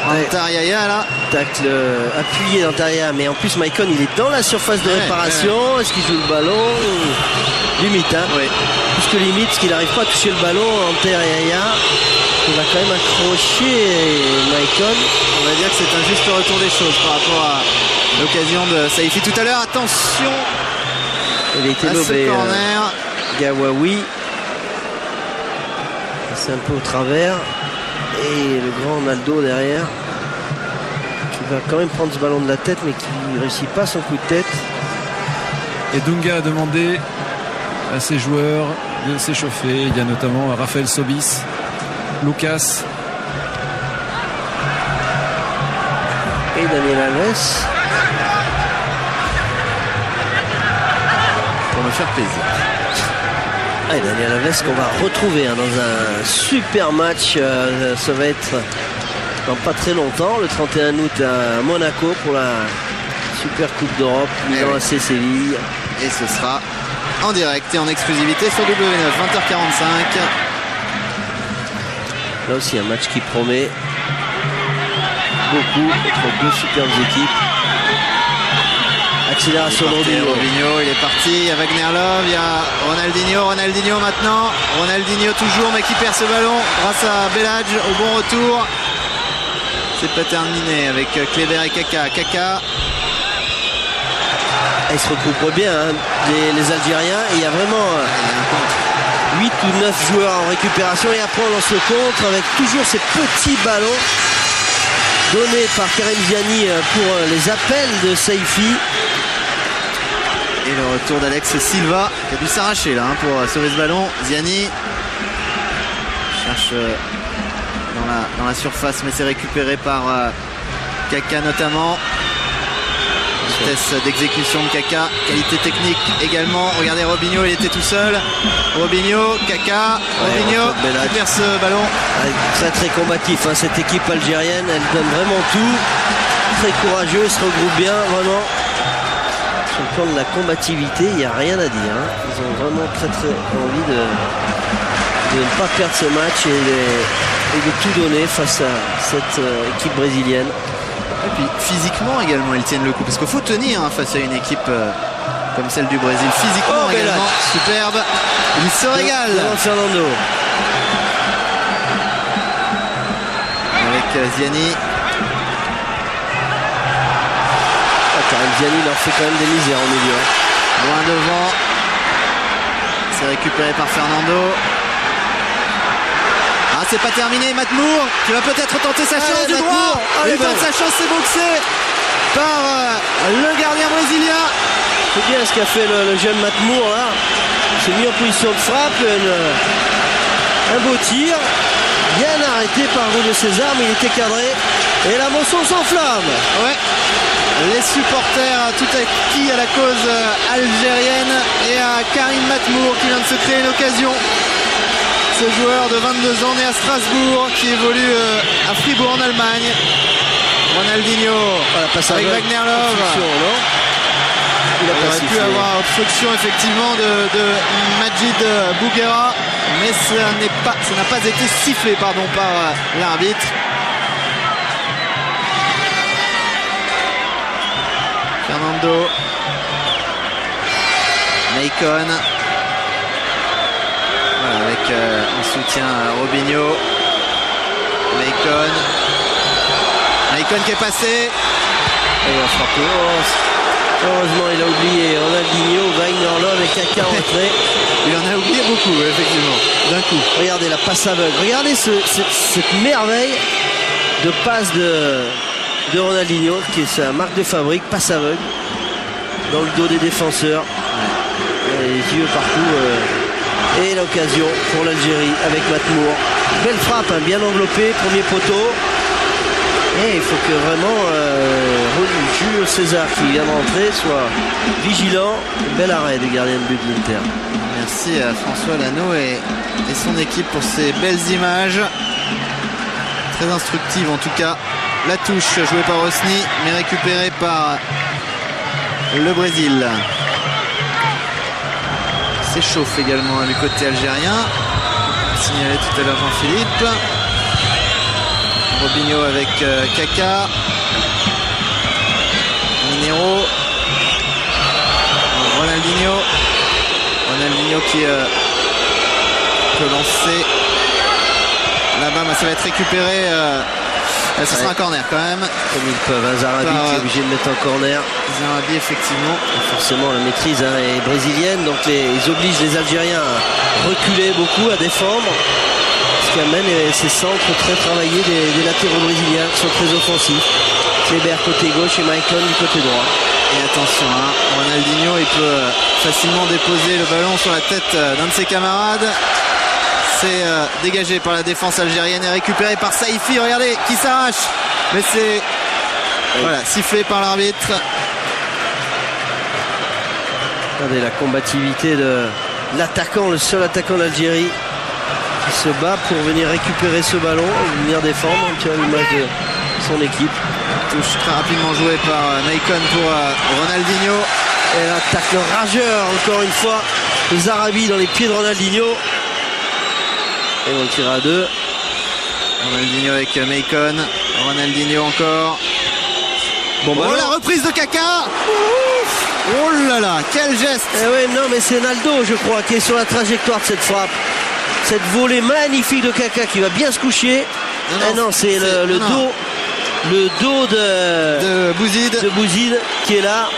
Antariaya là. Tacle appuyé d'Antariaya, mais en plus Maicon il est dans la surface de réparation. Est-ce qu'il joue le ballon? Limite, hein. Oui. Plus que limite, parce qu'il n'arrive pas à toucher le ballon. Antariaya, il va quand même accrocher Maicon. On va dire que c'est un juste retour des choses par rapport à l'occasion de Saifi tout à l'heure. Attention. Il a été à lobé. ce corner. Gawawi. C'est un peu au travers. Et le grand Ronaldo derrière. Qui va quand même prendre ce ballon de la tête, mais qui ne réussit pas son coup de tête. Et Dunga a demandé à ses joueurs de s'échauffer. Il y a notamment Raphaël Sobis, Lucas Et Daniel Alves. me faire plaisir. Daniel Alves qu'on va retrouver dans un super match. Ça va être dans pas très longtemps, le 31 août à Monaco pour la Super Coupe d'Europe, Milan AC Séville. Et ce sera en direct et en exclusivité sur W9, 20h45. Là aussi un match qui promet beaucoup entre deux superbes équipes. Accélération de Robinho, il est parti. Il y a Wagner Love, il y a Ronaldinho maintenant. Ronaldinho toujours, mais qui perd ce ballon grâce à Belhadj au bon retour. C'est pas terminé avec Kleber et Kaka. Ils se recoupent bien, les Algériens. Il y a vraiment 8 ou 9 joueurs en récupération. Et après on lance le contre avec toujours ces petits ballons donnés par Karim Ziani pour les appels de Saifi. Et le retour d'Alex Silva qui a dû s'arracher là pour sauver ce ballon. Ziani cherche dans la surface, mais c'est récupéré par Kaka notamment. Vitesse d'exécution de Kaka, qualité technique également. Regardez Robinho, il était tout seul. Robinho, Kaka, Robinho qui perd ce ballon. Très très combatif cette équipe algérienne, elle donne vraiment tout. Très courageux, se regroupe bien vraiment. Sur le plan de la combativité, il n'y a rien à dire. Ils ont vraiment très très envie de ne pas perdre ce match et de tout donner face à cette équipe brésilienne. Et puis physiquement également ils tiennent le coup parce qu'il faut tenir face à une équipe comme celle du Brésil. Physiquement également superbe. Il se régale. Fernando. Avec Ziani. Karim Ziani leur fait quand même des misères au milieu. Loin devant. C'est récupéré par Fernando. C'est pas terminé, Matmour qui va peut-être tenter sa chance du droit. Il tente sa chance, c'est boxé par le gardien brésilien. C'est bien ce qu'a fait le jeune Matmour là. Il s'est mis en position de frappe, un beau tir, bien arrêté par Julio César, mais il était cadré. Et la moisson s'enflamme. Ouais. Les supporters tout acquis à la cause algérienne et à Karim Matmour qui vient de se créer une occasion. Ce joueur de 22 ans né à Strasbourg qui évolue à Fribourg en Allemagne. Ronaldinho avec Wagner Love. Il aurait pu avoir obstruction effectivement de Majid Bouguera, mais ça n'a pas été sifflé par l'arbitre. Fernando Maicon. Avec en soutien Robinho. Maicon qui est passé. Et il va frapper. Heureusement il a oublié Ronaldinho, Wagner Love et Kaka entré. Il en a oublié beaucoup effectivement. D'un coup. Regardez la passe aveugle. Regardez cette merveille de passe de Ronaldinho qui est sa marque de fabrique, passe aveugle. Dans le dos des défenseurs. Les yeux partout. Et l'occasion pour l'Algérie avec Matmour. Belle frappe, bien enveloppée, premier poteau. Et il faut que vraiment Julio César qui vient de rentrer soit vigilant. Bel arrêt du gardien de but de l'Inter. Merci à François Lano et son équipe pour ces belles images. Très instructive en tout cas. La touche jouée par Osni mais récupérée par le Brésil. S'échauffe également du côté algérien. Signalé tout à l'heure Jean-Philippe. Robinho avec Kaka. Minero. Ronaldinho qui peut lancer là-bas, mais ça va être récupéré. Ce sera un corner quand même. Comme ils peuvent, Zarabi qui est obligé de mettre un corner. Zarabi effectivement. Forcément la maîtrise est brésilienne, donc ils obligent les Algériens à reculer beaucoup, à défendre. Ce qui amène ces centres très travaillés des latéraux brésiliens qui sont très offensifs. Kleber côté gauche et Maicon du côté droit. Et attention, Ronaldinho il peut facilement déposer le ballon sur la tête d'un de ses camarades. C'est dégagé par la défense algérienne et récupéré par Saifi. Regardez qui s'arrache. Mais c'est sifflé par l'arbitre. Regardez la combativité de l'attaquant, le seul attaquant d'Algérie qui se bat pour venir récupérer ce ballon et venir défendre. Tu as l'image de son équipe. Touche très rapidement jouée par Maicon pour Ronaldinho. Et l'attaque rageur encore une fois de Zarabi dans les pieds de Ronaldinho. Et on tire à 2. Ronaldinho avec Maicon. Ronaldinho encore. Bon, oh, la reprise de Kaka. Oh là là, quel geste. Oui, non, mais c'est Naldo, je crois, qui est sur la trajectoire de cette frappe. Cette volée magnifique de Kaka qui va bien se coucher. Non, c'est le dos de Bouzid qui est là.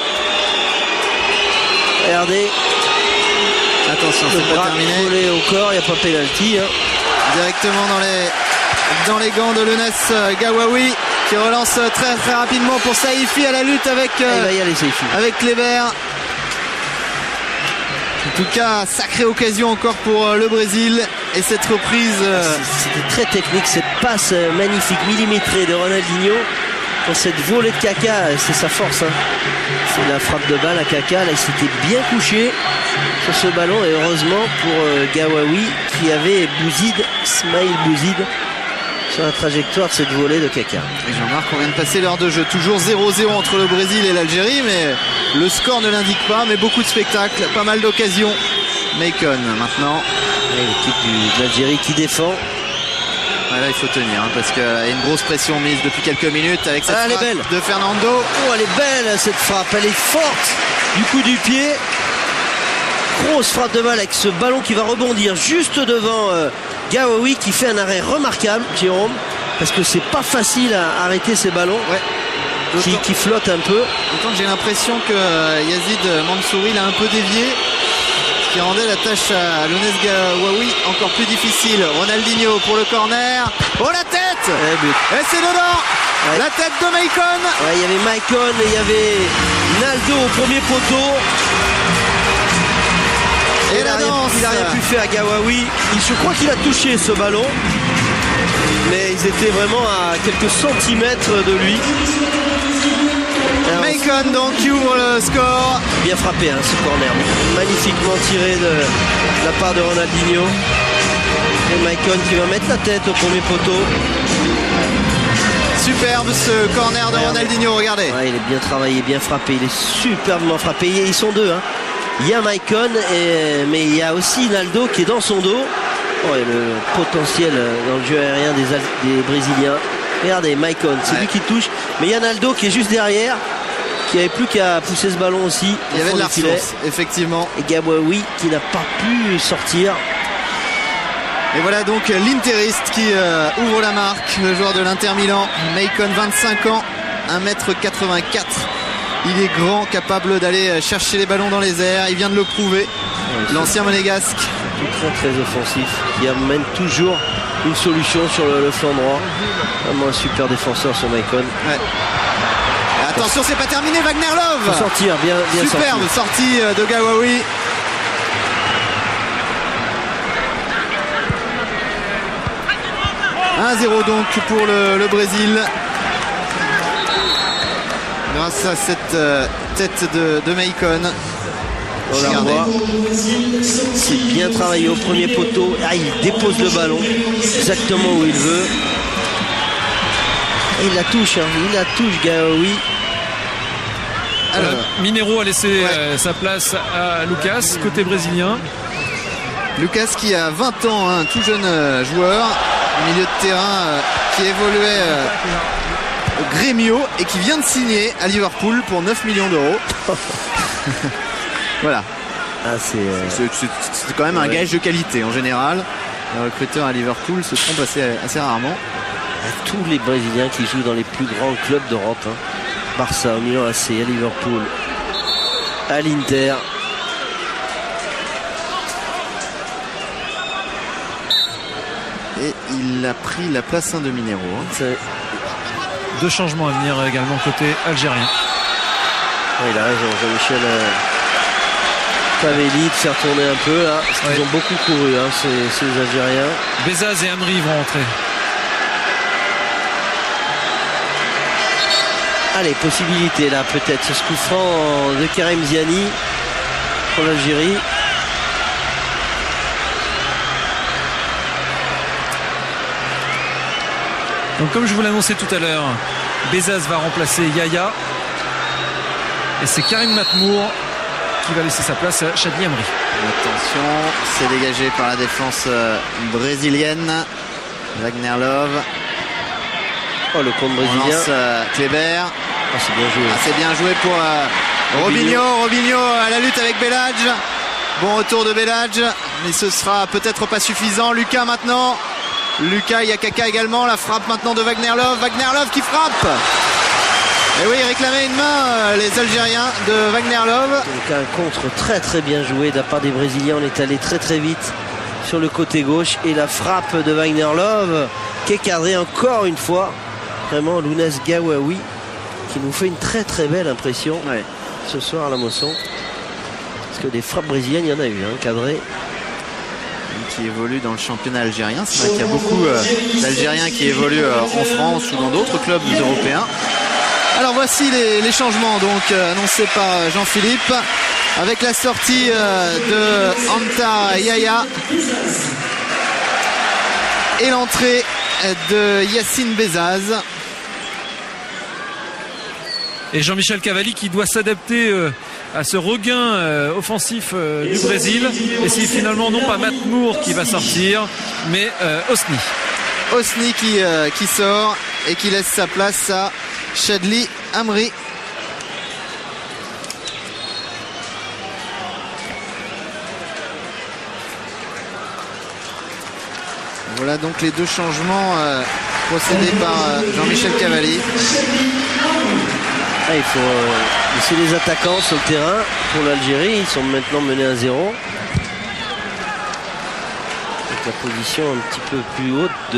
Regardez. Attention, c'est pas terminé. Volé au corps, il n'y a pas pénalty. Directement dans les gants de Lounès Gawawi qui relance très très rapidement pour Saifi à la lutte avec Kleber. En tout cas, sacrée occasion encore pour le Brésil. Et cette reprise. C'était très technique, cette passe magnifique, millimétrée de Ronaldinho. Pour cette volée de Kaka, c'est sa force. C'est la frappe de balle à Kaka. Là, il s'était bien couché sur ce ballon. Et heureusement pour Gawawi qui avait Ismail Bouzid sur la trajectoire de cette volée de Kaka. Et Jean-Marc, on vient de passer l'heure de jeu. Toujours 0-0 entre le Brésil et l'Algérie. Mais le score ne l'indique pas. Mais beaucoup de spectacles, pas mal d'occasions. Maicon maintenant. L'équipe de l'Algérie qui défend. Là il faut tenir parce qu'il y a une grosse pression mise depuis quelques minutes avec cette frappe de Fernando. Oh, elle est belle cette frappe, elle est forte du coup du pied. Grosse frappe de balle avec ce ballon qui va rebondir juste devant Gawawi qui fait un arrêt remarquable, Jérôme, parce que c'est pas facile à arrêter ces ballons qui flottent un peu. D'autant que j'ai l'impression que Yazid Mansouri l'a un peu dévié, ce qui rendait la tâche à Lounès Gawawi encore plus difficile. Ronaldinho pour le corner. Oh, la tête. Et c'est dedans. La tête de Maicon. Il y avait Maicon et il y avait Naldo au premier poteau. Et il n'a rien pu faire à Gawawi. Je crois qu'il a touché ce ballon, mais ils étaient vraiment à quelques centimètres de lui. Maicon donc qui ouvre le score. Bien frappé ce corner, magnifiquement tiré de la part de Ronaldinho. Et Maicon qui va mettre la tête au premier poteau. Superbe ce corner de Ronaldinho, regardez. Il est bien travaillé, bien frappé, il est superbement frappé. Ils sont deux. Il y a Maicon, mais il y a aussi Naldo qui est dans son dos. Et le potentiel dans le jeu aérien des Brésiliens. Regardez, Maicon, c'est lui qui touche. Mais il y a Naldo qui est juste derrière, qui n'avait plus qu'à pousser ce ballon aussi. Il y avait de la ressource, effectivement. Et Gawawi qui n'a pas pu sortir. Et voilà donc l'Interiste qui ouvre la marque, le joueur de l'Inter Milan. Maicon, 25 ans, 1m84. Il est grand, capable d'aller chercher les ballons dans les airs. Il vient de le prouver. L'ancien monégasque. Très très offensif, qui amène toujours une solution sur le flanc droit. Vraiment un super défenseur sur Maicon. Attention, c'est pas terminé, Wagner Love. Faut sortir, bien superbe sortie de Gawawi. « 1-0 donc pour le Brésil. Grâce à cette tête de Maicon. C'est bien travaillé au premier poteau. Il dépose le ballon exactement où il veut. Et il la touche, Gawawi. Alors, Mineiro a laissé sa place à Lucas, côté brésilien. Lucas qui a 20 ans, un tout jeune joueur, milieu de terrain qui évoluait au Grêmio et qui vient de signer à Liverpool pour 9 millions d'euros. Voilà. C'est quand même un gage de qualité en général. Les recruteurs à Liverpool se trompent assez rarement. Tous les Brésiliens qui jouent dans les plus grands clubs d'Europe, Barça, Milan AC, à Liverpool, à l'Inter. Et il a pris la place de Mineiro. Deux changements à venir également côté algérien. Il a raison, Jean-Michel Cavelli de faire tourner un peu là. Ils ont beaucoup couru, ces Algériens. Bezaz et Amri vont rentrer. Allez, possibilité là peut-être. Ce coup franc de Karim Ziani. pour l'Algérie. Donc comme je vous l'annonçais tout à l'heure, Bezaz va remplacer Yaya. Et c'est Karim Matmour qui va laisser sa place à Chadli Amri. Attention, c'est dégagé par la défense brésilienne. Wagner Love. Oh, le compte brésilien. On lance Kleber. Oh, c'est bien joué. C'est bien joué pour Robinho. Robinho à la lutte avec Belhadj. Bon retour de Belhadj, mais ce sera peut-être pas suffisant. Lucas maintenant. Lucas, il y a Kaka également. La frappe maintenant de Wagner Love. Wagner Love qui frappe. Et oui, réclamaient une main les Algériens de Wagner Love. Donc un contre très très bien joué de la part des Brésiliens. On est allé très très vite sur le côté gauche. Et la frappe de Wagner Love qui est cadrée encore une fois. Vraiment Lounès Gawaoui qui nous fait une très très belle impression ce soir à la Mosson. Parce que des frappes brésiliennes, il y en a eu, cadrées. Qui évolue dans le championnat algérien. C'est vrai qu'il y a beaucoup d'Algériens qui évoluent en France ou dans d'autres clubs européens. Alors voici les changements donc annoncés par Jean-Philippe avec la sortie de Anta Yaya et l'entrée de Yacine Bezaz. Et Jean-Michel Cavalli qui doit s'adapter à ce regain offensif du Brésil. Et c'est finalement non pas Matmour qui va sortir, mais Hosni. Hosni qui sort et qui laisse sa place à Chadli Amri. Voilà donc les deux changements procédés par Jean-Michel Cavalli. Il faut laisser les attaquants sur le terrain pour l'Algérie. Ils sont maintenant menés à 0. Avec la position un petit peu plus haute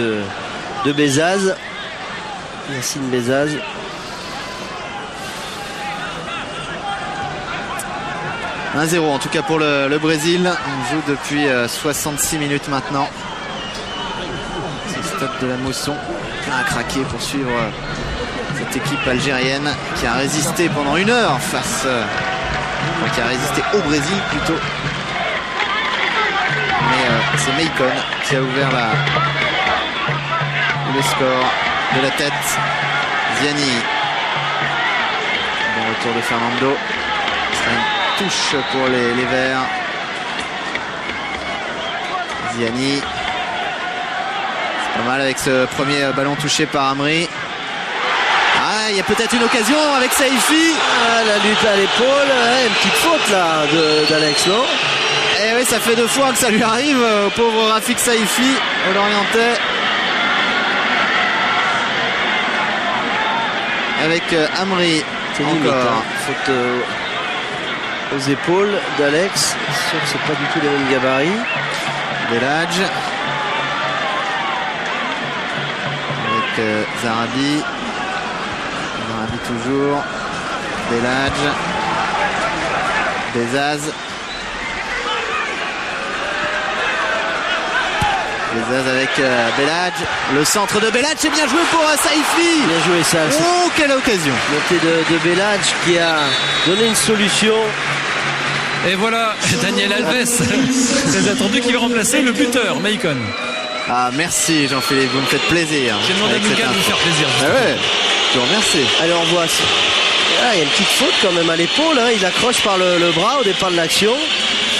de Bezaz. Yacine Bezaz. « 1-0 en tout cas pour le Brésil. On joue depuis 66 minutes maintenant. C'est le stade de la Mosson plein à craquer pour suivre cette équipe algérienne qui a résisté pendant 1 heure qui a résisté au Brésil plutôt. Mais c'est Meikon qui a ouvert le score de la tête. Ziani. Bon retour de Fernando. C'est une touche pour les Verts. Ziani. C'est pas mal avec ce premier ballon touché par Amri. Il y a peut-être une occasion avec Saïfi. La lutte à l'épaule, une petite faute là d'Alex, non? Et oui, ça fait 2 fois que ça lui arrive au pauvre Rafik Saïfi, au Lorientais. Avec Amri encore. Faute aux épaules d'Alex. Sûr que c'est pas du tout les mêmes gabarits. Belhadj. Avec Zarabi. Zarabi toujours. Belhadj. Bezaz. Bezaz avec Belhadj. Le centre de Belhadj, c'est bien joué pour Saïfi. Bien joué ça. Oh, quelle occasion. Montée de Belhadj qui a donné une solution. Et voilà Daniel Alves, très attendu, qui va remplacer le buteur, Meikon. Ah, merci Jean-Philippe, vous me faites plaisir. J'ai demandé à Lucas de vous faire plaisir. Ah ouais, je vous remercie. Allez, on voit. Il y a une petite faute quand même à l'épaule. Il accroche par le bras au départ de l'action.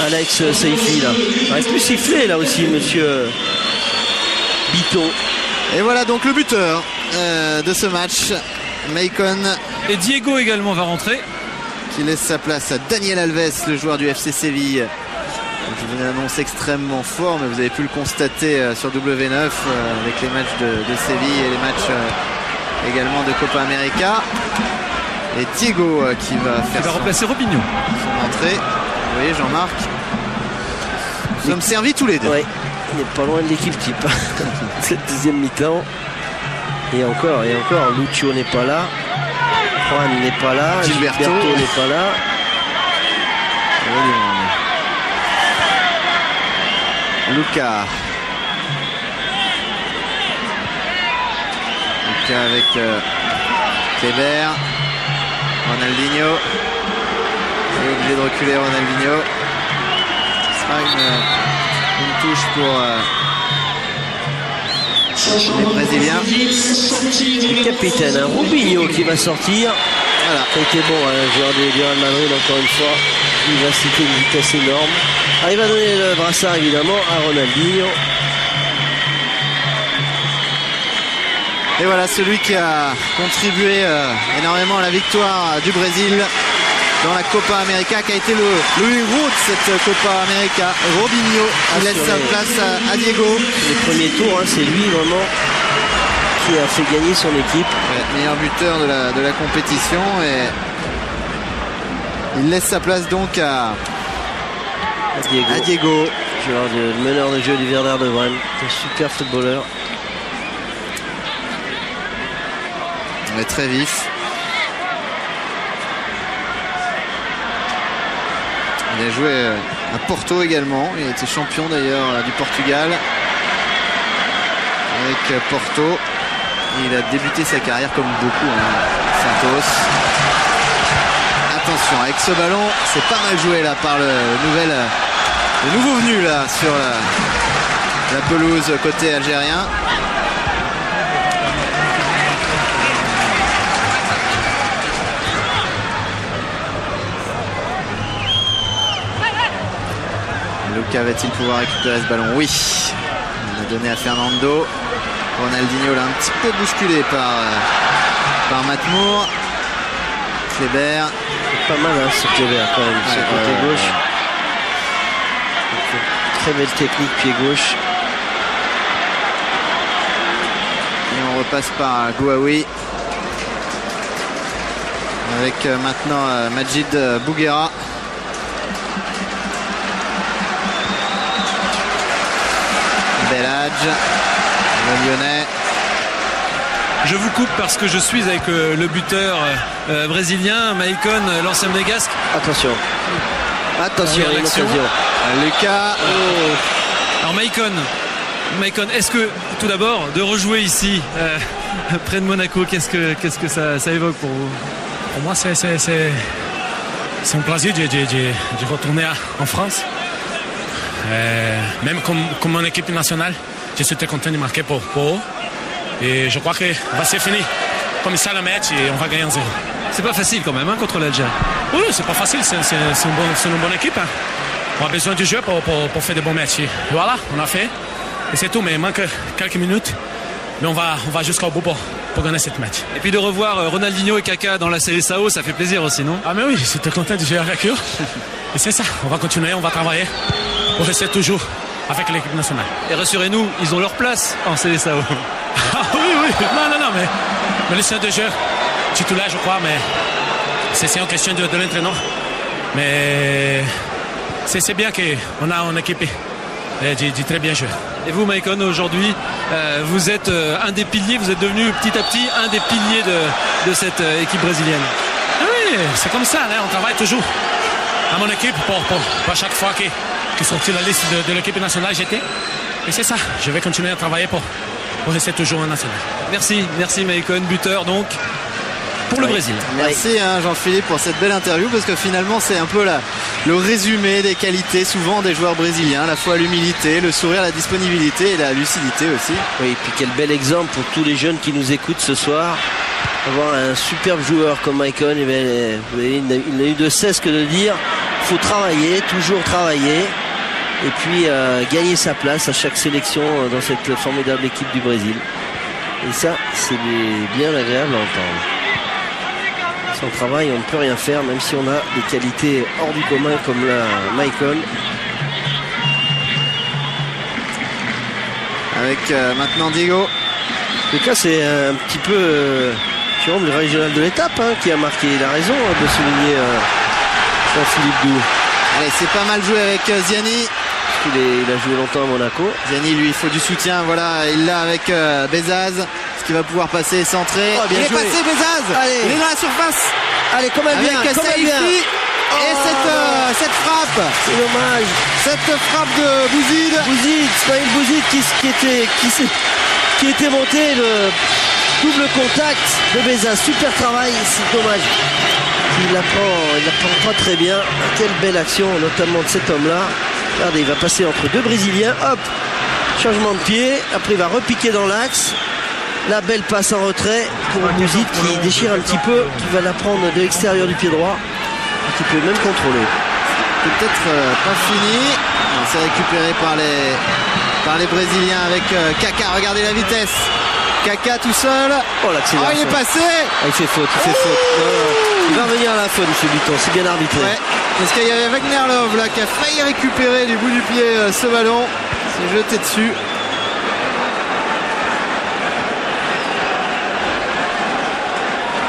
Alex Saïfi là. Il reste plus sifflé là aussi, monsieur Biton. Et voilà donc le buteur de ce match, Meikon. Et Diego également va rentrer. Qui laisse sa place à Daniel Alves, le joueur du FC Séville. Je vous donne une annonce extrêmement fort, mais vous avez pu le constater sur W9 avec les matchs de Séville et les matchs également de Copa América. Et Diego qui va faire remplacer Robinho. Son entrée. Vous voyez Jean-Marc, nous sommes servis tous les deux. Oui, on n'est pas loin de l'équipe type. Cette deuxième mi-temps. Et encore, Lucio n'est pas là. Juan n'est pas là. Gilberto n'est pas là. Lucas avec Kleber. Ronaldinho. Il est obligé de reculer Ronaldinho. une touche pour les Brésiliens. Le capitaine, hein, Robinho qui va sortir. Voilà. Ça a été bon, un joueur du Real Madrid encore une fois. Il va citer une vitesse énorme. Il va donner le brassard évidemment à Ronaldinho. Et voilà celui qui a contribué énormément à la victoire du Brésil dans la Copa América, qui a été le héros de cette Copa América. Robinho laisse sa place à Diego. Les premiers tours, hein, c'est lui vraiment qui a fait gagner son équipe. Ouais, meilleur buteur de la compétition, et il laisse sa place donc à Diego. Joueur de meneur de jeu du Werder de Brême, un super footballeur. Il est très vif. Il a joué à Porto également. Il a été champion d'ailleurs du Portugal avec Porto. Il a débuté sa carrière comme beaucoup, Santos. Attention, avec ce ballon, c'est pas mal joué là par le nouveau venu là sur la pelouse côté algérien. Luka va-t-il pouvoir récupérer ce ballon? Oui. Il a donné à Fernando. Ronaldinho l'a un petit peu bousculé par Matmour. Kleber. C'est pas mal ce Kleber quand même, sur le côté gauche. Très belle technique pied gauche. Et on repasse par Gouaoui. Avec maintenant Majid Bouguera. Belhadj, le Lyonnais. Je vous coupe parce que je suis avec le buteur brésilien, Maicon, l'ancien monégasque. Attention. Attention, Oui, une l'action. occasion. Lucas. Alors Maicon, est-ce que tout d'abord de rejouer ici près de Monaco, qu'est-ce que ça évoque pour vous? Pour moi, c'est un plaisir de retourner en France. Même comme mon équipe nationale, je suis très content de marquer pour eux. Et je crois que va se finir comme ça le match et on va gagner 1-0. C'est pas facile quand même contre l'Algérie. Oui, c'est pas facile, c'est une bonne équipe. Hein. On a besoin du jeu pour faire de bons matchs. Et voilà, on a fait. Et c'est tout, mais il manque quelques minutes. Mais on va jusqu'au bout pour gagner cette match. Et puis de revoir Ronaldinho et Kaka dans la Seleção, ça fait plaisir aussi, non? Ah mais oui, j'étais content de jouer avec eux. Et c'est ça, on va continuer, on va travailler pour rester toujours avec l'équipe nationale. Et rassurez-nous, ils ont leur place en Seleção. Ah oui, non, mais le centre de jeu, titulaire je crois, mais c'est une question de l'entraîneur. Mais c'est bien qu'on a une équipe de très bien joué. Et vous, Maicon, aujourd'hui, vous êtes un des piliers, vous êtes devenu petit à petit un des piliers de cette équipe brésilienne. Oui, c'est comme ça, hein, on travaille toujours à mon équipe pour chaque fois que sortit la liste de l'équipe nationale, j'étais. Et c'est ça, je vais continuer à travailler pour rester toujours en national. Merci Maicon, buteur donc pour le Brésil. Merci Jean-Philippe pour cette belle interview, parce que finalement c'est un peu le résumé des qualités souvent des joueurs brésiliens, à la fois l'humilité, le sourire, la disponibilité et la lucidité aussi. Oui, et puis quel bel exemple pour tous les jeunes qui nous écoutent ce soir. Avoir un superbe joueur comme Maicon, il n'a eu de cesse que de dire il faut travailler, toujours travailler, et puis gagner sa place à chaque sélection dans cette formidable équipe du Brésil. Et ça, c'est bien agréable à entendre. Sans travail, on ne peut rien faire, même si on a des qualités hors du commun comme la Maicon. Avec maintenant Diego. En tout cas, c'est un petit peu le régional de l'étape qui a marqué. Il a raison de souligner Jean-Philippe Doux. Allez, c'est pas mal joué avec Ziani. Il a joué longtemps à Monaco. Ziani, lui, il faut du soutien. Voilà, il l'a avec Bezaz. Est-ce qu'il va pouvoir passer centré? Oh, il est joué. passé, Bezaz. Allez. Il est dans la surface. Allez, comme elle vient, avec comme elle vient. Saïfi. Et cette frappe. C'est dommage. Cette frappe de Bouzid. Ismaël Bouzid qui était monté, le double contact de Bezaz. Super travail, c'est dommage. Il la prend pas très bien. Quelle belle action, notamment de cet homme-là. Regardez, il va passer entre deux Brésiliens. Hop, changement de pied. Après, il va repiquer dans l'axe. La belle passe en retrait pour Bouzid qui déchire un petit peu, qui va la prendre de l'extérieur du pied droit, et qui peut même contrôler. Peut-être pas fini. C'est récupéré par les Brésiliens avec Kaka. Regardez la vitesse. Kaka tout seul. Oh, l'accélération. Il est passé. Il fait faute, il fait faute. Non. Il va revenir à la faute, M. Buton. C'est bien arbitré. Ouais. Parce qu'il y avait Wagner Love là qui a failli récupérer du bout du pied ce ballon. S'est jeté dessus.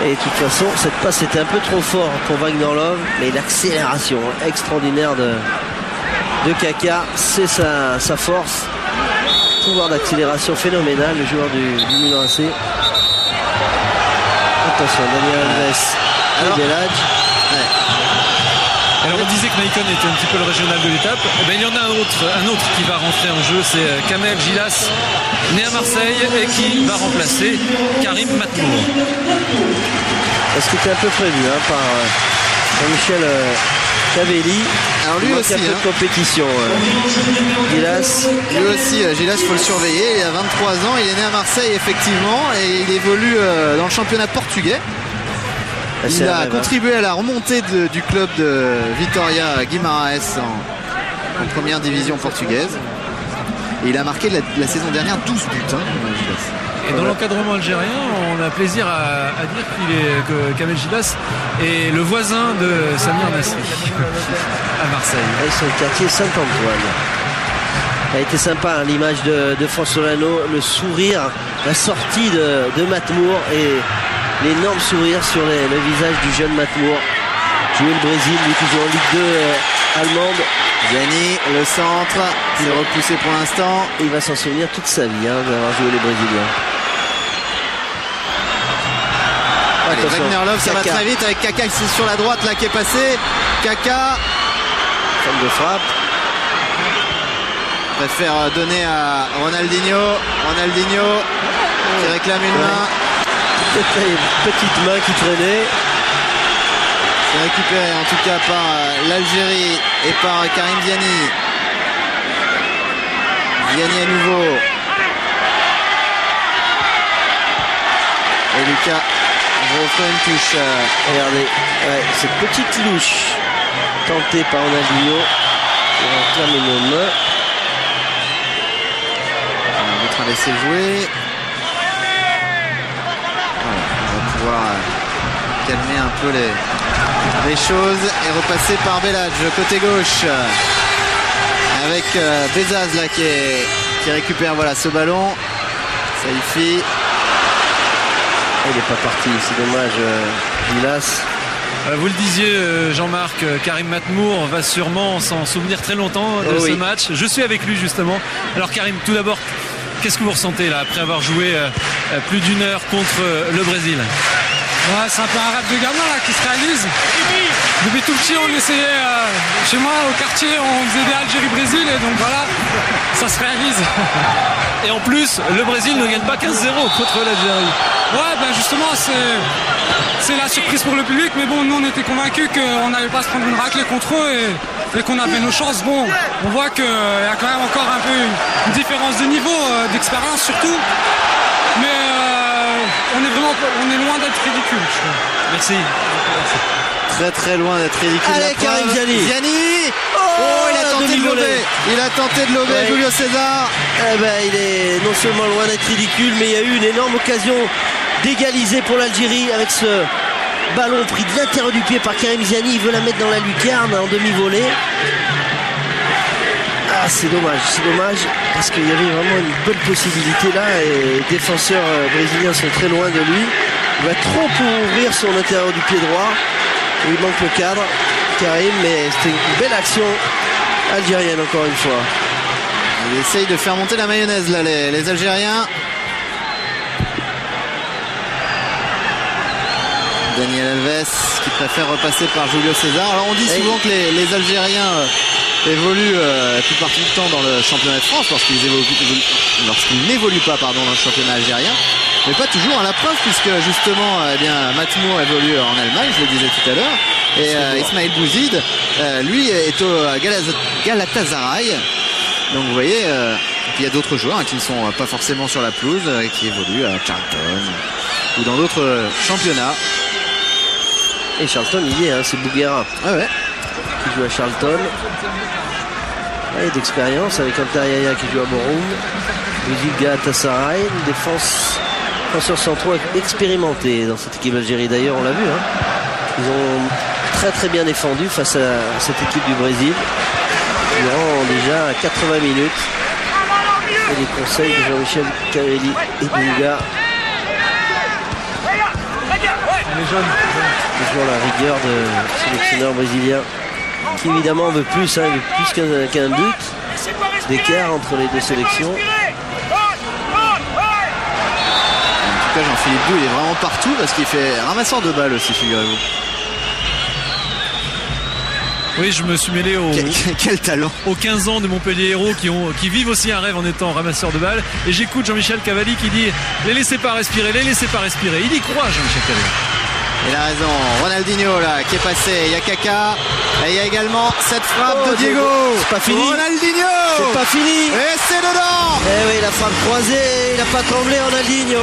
Et de toute façon, cette passe était un peu trop fort pour Wagner Love, mais l'accélération extraordinaire de Kaka, c'est sa force. Pouvoir d'accélération phénoménal, le joueur du Milan AC. Attention, Daniel Alves, Belhadj. Alors on disait que Maicon était un petit peu le régional de l'étape. Ben, il y en a un autre qui va rentrer en jeu, c'est Kamel Gilas, né à Marseille et qui va remplacer Karim Matmour. Ce qui était un peu prévu par Jean-Michel Cavelli. Alors lui aussi, un peu de compétition. Gilas. Lui aussi, Gilas, il faut le surveiller. Il a 23 ans, il est né à Marseille effectivement et il évolue dans le championnat portugais. Il a contribué à la remontée du club de Vitória Guimarães en première division portugaise. Et il a marqué la saison dernière 12 buts. Gilas. Et dans l'encadrement algérien, on a plaisir à dire que Kamel Gilas est le voisin de Samir Nasri à Marseille. Ils sont au quartier Saint-Antoine. Ça a été sympa, l'image de François Solano, le sourire, la sortie de Matmour et l'énorme sourire sur le visage du jeune Matmour. Jouer le Brésil, lui toujours en Ligue 2 allemande. Gianni, le centre, il est repoussé pour l'instant. Il va s'en souvenir toute sa vie d'avoir joué les Brésiliens. Allez, Wagner Love, ça va très vite avec Kaka qui est sur la droite là qui est passé. Kaka. Forme de frappe. Préfère donner à Ronaldinho. Ronaldinho qui réclame une main. Petite main qui traînait. C'est récupéré en tout cas par l'Algérie et par Karim Ziani. Ziani à nouveau. Et Lucas refait une touche. Regardez, cette petite louche tentée par Ronaldinho. Il va réclamer une main. On va être laisser jouer. On va pouvoir calmer un peu les choses et repasser par Belhadj côté gauche avec Bezaz là qui récupère ce ballon. Saïfi. Il n'est pas parti, c'est dommage. Gilas. Vous le disiez, Jean-Marc, Karim Matmour va sûrement s'en souvenir très longtemps de ce match. Je suis avec lui justement. Alors Karim, tout d'abord, qu'est-ce que vous ressentez là après avoir joué plus d'une heure contre le Brésil? Ouais, c'est un peu un rêve de gamin là qui se réalise. Depuis tout petit, on essayait chez moi au quartier, on faisait des Algérie-Brésil et donc voilà, ça se réalise. Et en plus, le Brésil ne gagne pas 15-0 contre l'Algérie. Ouais, ben justement, c'est la surprise pour le public, mais bon, nous on était convaincus qu'on n'allait pas se prendre une raclée contre eux et qu'on avait nos chances. Bon, on voit qu'il y a quand même encore un peu une différence de niveau, d'expérience surtout, mais on est loin d'être ridicule. Merci. Très très loin d'être ridicule. Allez, Karim Ziani. Il a tenté de lober. Il a tenté de lober Julio César. Il est non seulement loin d'être ridicule, mais il y a eu une énorme occasion d'égaliser pour l'Algérie avec ce ballon pris de l'intérieur du pied par Karim Ziani. Il veut la mettre dans la lucarne en demi-volée. C'est dommage parce qu'il y avait vraiment une bonne possibilité là et les défenseurs brésiliens sont très loin de lui. Il va trop ouvrir son intérieur du pied droit. Il manque le cadre, Karim, mais c'était une belle action algérienne encore une fois. Il essaye de faire monter la mayonnaise là, les Algériens. Daniel Alves qui préfère repasser par Julio César. Alors on dit souvent que les Algériens évoluent la plupart du temps dans le championnat de France lorsqu'ils n'évoluent pas dans le championnat algérien, mais pas toujours. À la preuve puisque justement Matmour évolue en Allemagne, je le disais tout à l'heure, Et Ismaël Bouzid, lui, est au Galatasaray. Donc vous voyez, il y a d'autres joueurs qui ne sont pas forcément sur la pelouse, qui évoluent à Charlton ou dans d'autres championnats. Et Charlton, il y est, c'est Bouguera qui joue à Charlton. Et d'expérience avec Antaryaya qui joue à Borum. Bouzid, Galatasaray, une défenseurs centraux expérimentés dans cette équipe d'Algérie. D'ailleurs, on l'a vu, ils ont très très bien défendu face à cette équipe du Brésil durant déjà 80 minutes. Et les conseils de Jean-Michel Cavalli et Dunga. Toujours la rigueur de sélectionneur brésilien qui évidemment veut plus, il veut plus qu'un but d'écart entre les deux sélections. En tout cas, Jean-Philippe Doux, il est vraiment partout parce qu'il fait ramasseur de balles aussi, figurez-vous. Oui, je me suis mêlé quel talent aux 15 ans de Montpellier Hérault qui vivent aussi un rêve en étant ramasseur de balles. Et j'écoute Jean-Michel Cavalli qui dit les laissez pas respirer. Il y croit, Jean-Michel Cavalli. Il a raison. Ronaldinho là qui est passé. Il y a Kaka. Et il y a également cette frappe de Diego. C'est pas fini. Ronaldinho. C'est pas fini. Et c'est dedans. Eh oui, la frappe croisée. Il n'a pas tremblé, Ronaldinho.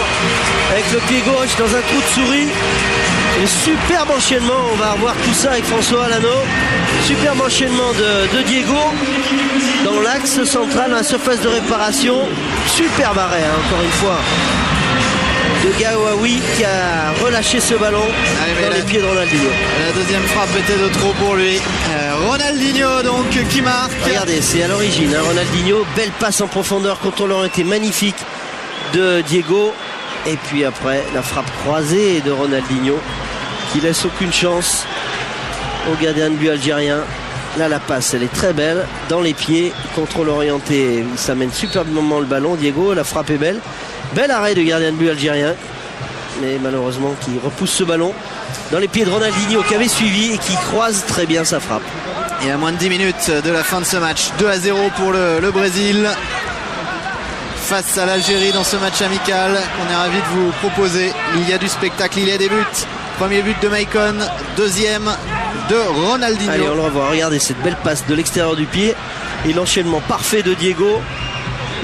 Avec le pied gauche dans un trou de souris. Et superbe enchaînement. On va revoir tout ça avec François Alano. Superbe enchaînement de Diego dans l'axe central, dans la surface de réparation. Superbe arrêt, encore une fois, de Gawawi qui a relâché ce ballon dans les pieds de Ronaldinho. La deuxième frappe était de trop pour lui. Ronaldinho donc qui marque. Regardez, c'est à l'origine, Ronaldinho, belle passe en profondeur, contrôle orienté magnifique de Diego. Et puis après, la frappe croisée de Ronaldinho qui laisse aucune chance au gardien de but algérien. Là, la passe, elle est très belle. Dans les pieds, contrôle orienté. Il s'amène superbement le ballon. Diego, la frappe est belle. Bel arrêt de gardien de but algérien. Mais malheureusement, qui repousse ce ballon dans les pieds de Ronaldinho qui avait suivi et qui croise très bien sa frappe. Et à moins de 10 minutes de la fin de ce match, 2-0 pour le Brésil face à l'Algérie dans ce match amical qu'on est ravi de vous proposer. Il y a du spectacle, il y a des buts. Premier but de Maicon, deuxième de Ronaldinho. Allez, on le revoit. Regardez cette belle passe de l'extérieur du pied et l'enchaînement parfait de Diego.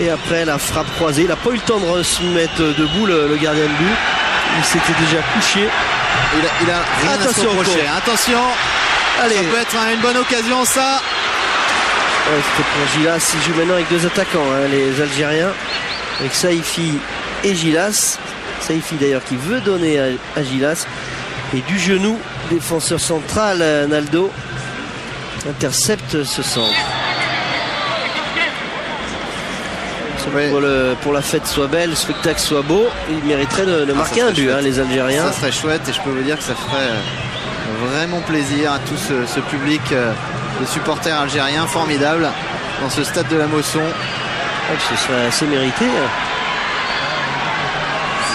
Et après la frappe croisée, il n'a pas eu le temps de se mettre debout le gardien de but. Il s'était déjà couché. Il a rien à se reprocher. Attention, allez. Ça peut être une bonne occasion ça. Ouais, c'était pour Gilas. Il joue maintenant avec deux attaquants, les Algériens, avec Saïfi et Gilas. Saïfi d'ailleurs qui veut donner à Gilas. Et du genou, défenseur central Naldo intercepte ce centre. Ouais. Pour la fête soit belle, le spectacle soit beau, il mériterait de marquer un but, les Algériens. Ça serait chouette et je peux vous dire que ça ferait vraiment plaisir à tout ce public de supporters algériens formidables dans ce stade de la Mosson. Ouais, ce serait assez mérité.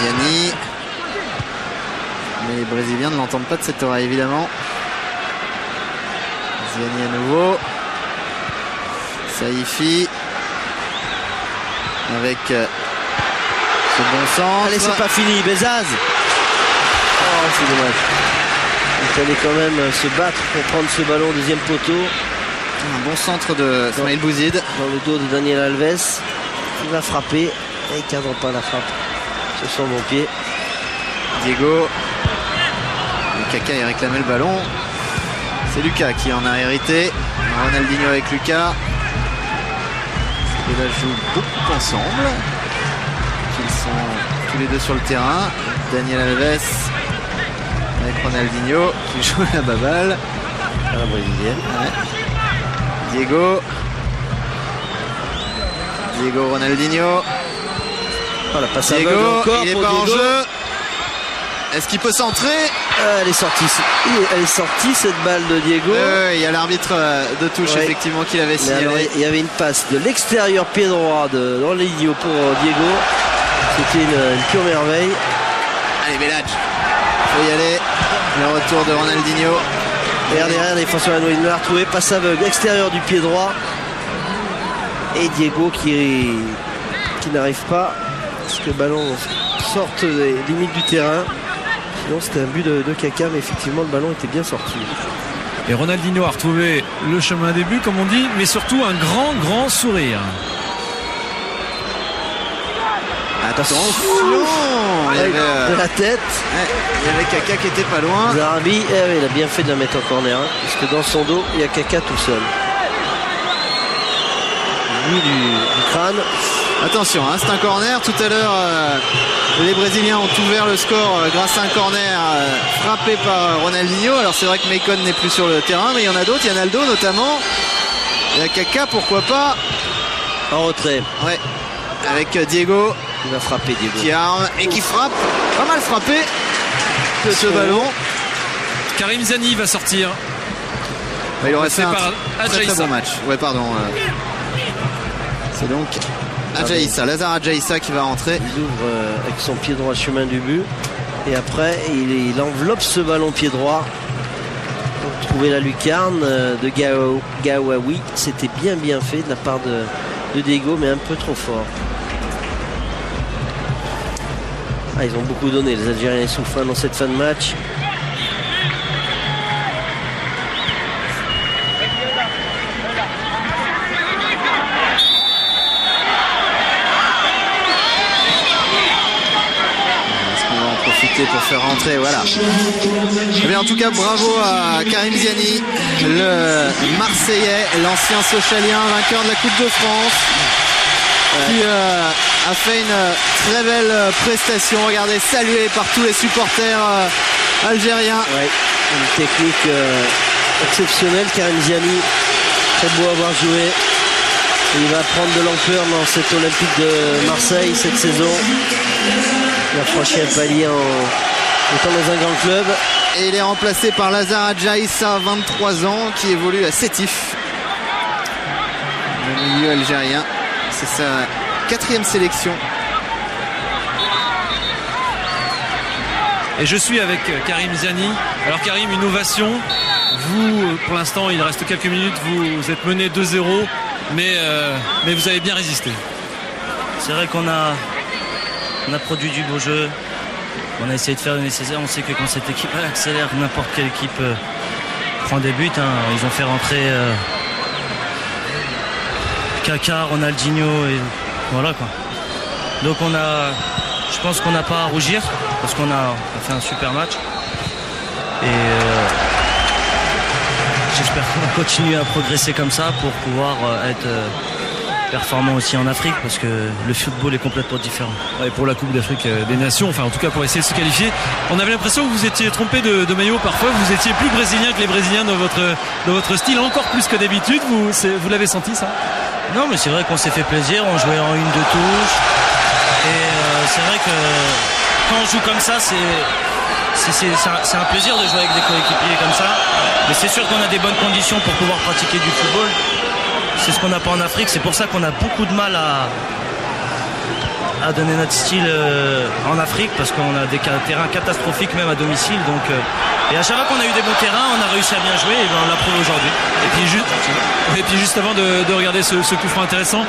Ziani. Mais les Brésiliens ne l'entendent pas de cette oreille évidemment. Ziani à nouveau. Saïfi. Avec ce bon sens. Allez, c'est pas fini, Bezaz. Oh, c'est dommage. Il fallait quand même se battre pour prendre ce ballon au deuxième poteau. Un bon centre de Ismaël Bouzid. Dans le dos de Daniel Alves. Il va frapper. Et il ne cadre pas la frappe sur son bon pied. Diego. Et Kaka, il réclamait le ballon. C'est Lucas qui en a hérité. Ronaldinho avec Lucas. Et là, jouent beaucoup ensemble. Ils sont tous les deux sur le terrain. Daniel Alves avec Ronaldinho qui joue la baballe. À la brésilienne. Ouais. Diego, Ronaldinho. Oh, la passe Diego, encore il n'est pour pas Diego. en jeu. Est-ce qu'il peut centrer? Elle est sortie cette balle de Diego. Il y a l'arbitre de touche effectivement qui l'avait signalé. Alors, il y avait une passe de l'extérieur pied droit de Ronaldinho pour Diego. C'était une pure merveille. Allez, Belhadj, faut y aller. Le retour de Ronaldinho. Derrière, les défenseurs il l'a retrouvé. Passe aveugle extérieur du pied droit. Et Diego qui n'arrive pas. Parce que le ballon sorte des limites du terrain. Non, c'était un but de Kaka, mais effectivement le ballon était bien sorti. Et Ronaldinho a retrouvé le chemin des buts, comme on dit, mais surtout un grand sourire. Attention, il y avait, de la tête. Il y avait Kaka qui était pas loin. Zarabi, il a bien fait de la mettre en corner, hein, parce que dans son dos, il y a Kaka tout seul. Lui du crâne. Attention, hein, c'est un corner. Tout à l'heure, les Brésiliens ont ouvert le score grâce à un corner frappé par Ronaldinho. Alors c'est vrai que Maicon n'est plus sur le terrain, mais il y en a d'autres. Il y a Naldo notamment. Il y a Kaka, pourquoi pas. En retrait. Ouais. Avec Diego. Il va frapper Diego. Qui arme et qui frappe. Pas mal frappé de ce ballon. Karim Ziani va sortir. Il aurait fait un très bon match. Ouais, pardon. C'est donc Adjaïssa, Lazare Adjaïssa qui va rentrer. Il ouvre avec son pied droit chemin du but. Et après, il enveloppe ce ballon pied droit pour trouver la lucarne de Gawawi. C'était bien fait de la part de Diego, mais un peu trop fort. Ils ont beaucoup donné, les Algériens souffrent dans cette fin de match. Pour faire rentrer, voilà. Mais en tout cas, bravo à Karim Ziani, le Marseillais, l'ancien Socialien, vainqueur de la Coupe de France, qui a fait une très belle prestation. Regardez, salué par tous les supporters algériens. Ouais, une technique exceptionnelle, Karim Ziani. Très beau à avoir joué. Il va prendre de l'ampleur dans cet Olympique de Marseille cette saison. Il a franchi un palier en étant dans un grand club. Et il est remplacé par Lazare Adjaïssa, 23 ans, qui évolue à Sétif, le milieu algérien. C'est sa 4e sélection. Et je suis avec Karim Ziani. Alors Karim, une ovation. Vous, pour l'instant, il reste quelques minutes, vous êtes mené 2-0, mais vous avez bien résisté. C'est vrai qu'on a produit du beau jeu. On a essayé de faire le nécessaire. On sait que quand cette équipe accélère, n'importe quelle équipe prend des buts. Ils ont fait rentrer Kaka, Ronaldinho et voilà quoi. Donc je pense qu'on n'a pas à rougir parce qu'on a fait un super match. Et j'espère qu'on va continuer à progresser comme ça pour pouvoir être performant aussi en Afrique, parce que le football est complètement différent. Et pour la Coupe d'Afrique des Nations, enfin en tout cas pour essayer de se qualifier, on avait l'impression que vous étiez trompé de maillot parfois, vous étiez plus brésilien que les Brésiliens dans votre style, encore plus que d'habitude. Vous l'avez senti ça? Non, mais c'est vrai qu'on s'est fait plaisir, on jouait en 1-2 touches, et c'est vrai que quand on joue comme ça, c'est un plaisir de jouer avec des coéquipiers comme ça, mais c'est sûr qu'on a des bonnes conditions pour pouvoir pratiquer du football. C'est ce qu'on n'a pas en Afrique, c'est pour ça qu'on a beaucoup de mal à donner notre style en Afrique, parce qu'on a des terrains catastrophiques même à domicile. Donc, et à chaque fois qu'on a eu des bons terrains, on a réussi à bien jouer, et on l'a prouvé aujourd'hui. Et puis juste avant de regarder ce coup franc intéressant,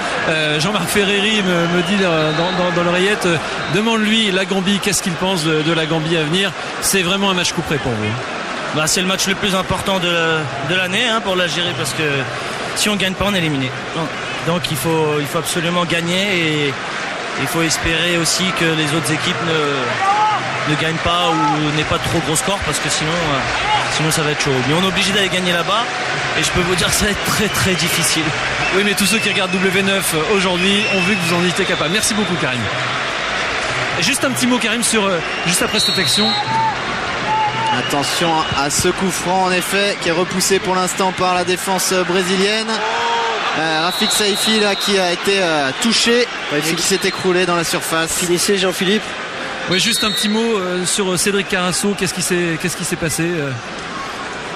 Jean-Marc Ferreri me dit dans l'oreillette, demande-lui la Gambie, qu'est-ce qu'il pense de la Gambie à venir. C'est vraiment un match coup près pour vous? C'est le match le plus important de l'année pour l'Algérie, parce que si on ne gagne pas, on est éliminé. Donc il faut absolument gagner, et il faut espérer aussi que les autres équipes ne gagnent pas ou n'aient pas de trop gros scores, parce que sinon ça va être chaud. Mais on est obligé d'aller gagner là-bas, et je peux vous dire que ça va être très très difficile. Oui, mais tous ceux qui regardent W9 aujourd'hui ont vu que vous en étiez capable. Merci beaucoup, Karim. Et juste un petit mot, Karim, juste après cette action. Attention à ce coup franc, en effet, qui est repoussé pour l'instant par la défense brésilienne. Rafik Saifi là, qui a été touché et qui s'est écroulé dans la surface. Finissez, Jean-Philippe. Oui, juste un petit mot sur Cédric Carasso. Qu'est-ce qui s'est passé?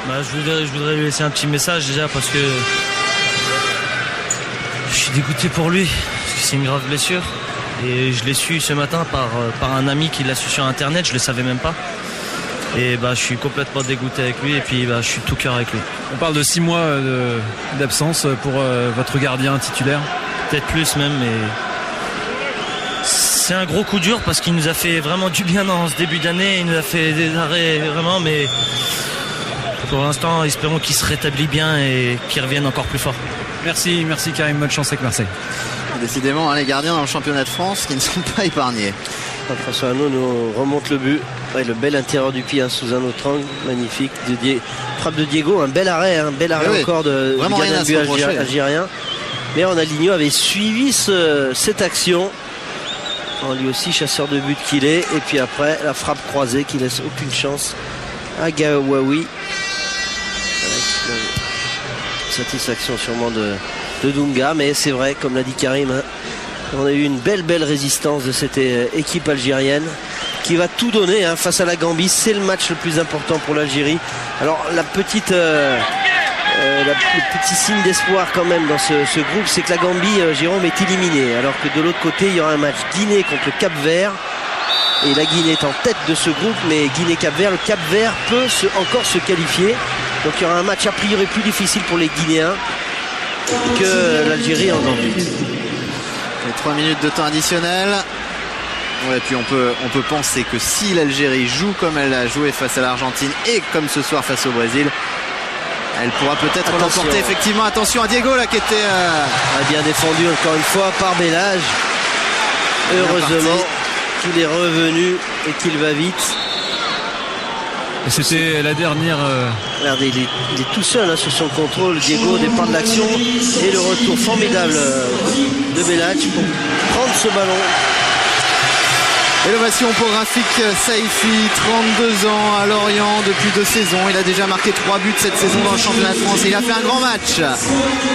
Je voudrais lui laisser un petit message déjà, parce que je suis dégoûté pour lui, parce que c'est une grave blessure. Et je l'ai su ce matin par un ami qui l'a su sur internet, je le savais même pas. Et je suis complètement dégoûté avec lui, et puis je suis tout cœur avec lui. On parle de 6 mois d'absence pour votre gardien titulaire. Peut-être plus même, mais c'est un gros coup dur parce qu'il nous a fait vraiment du bien dans ce début d'année. Il nous a fait des arrêts vraiment, mais pour l'instant, espérons qu'il se rétablit bien et qu'il revienne encore plus fort. Merci Karim, bonne chance avec Marseille. Décidément, les gardiens dans le championnat de France qui ne sont pas épargnés. François Arnaud nous remonte le but. Ouais, le bel intérieur du pied sous un autre angle, magnifique. Frappe de Diego, un bel arrêt oui, encore du gardien de but algérien. Mais Ronaldinho avait suivi cette action. Lui aussi chasseur de but qu'il est. Et puis après, la frappe croisée qui laisse aucune chance à Gawawi. Satisfaction sûrement de Dunga, mais c'est vrai, comme l'a dit Karim, on a eu une belle résistance de cette équipe algérienne qui va tout donner face à la Gambie. C'est le match le plus important pour l'Algérie. Alors le petit signe d'espoir quand même dans ce groupe, c'est que la Gambie, Jérôme, est éliminée, alors que de l'autre côté il y aura un match Guinée contre le Cap-Vert, et la Guinée est en tête de ce groupe, mais Guinée-Cap-Vert, le Cap-Vert peut encore se qualifier. Donc il y aura un match a priori plus difficile pour les Guinéens que l'Algérie en Gambie. Et 3 minutes de temps additionnel. Ouais, puis on peut penser que si l'Algérie joue comme elle a joué face à l'Argentine et comme ce soir face au Brésil, elle pourra peut-être l'emporter. Effectivement, attention à Diego là qui était bien défendu encore une fois par Bellage. Heureusement qu'il est revenu et qu'il va vite. Et c'était la dernière. Regardez, il est tout seul sur son contrôle. Diego au départ de l'action. Et le retour formidable de Bellage pour prendre ce ballon. Élévation pour Rafik Saifi, 32 ans à Lorient depuis 2 saisons. Il a déjà marqué 3 buts cette saison dans le championnat de France. Et il a fait un grand match.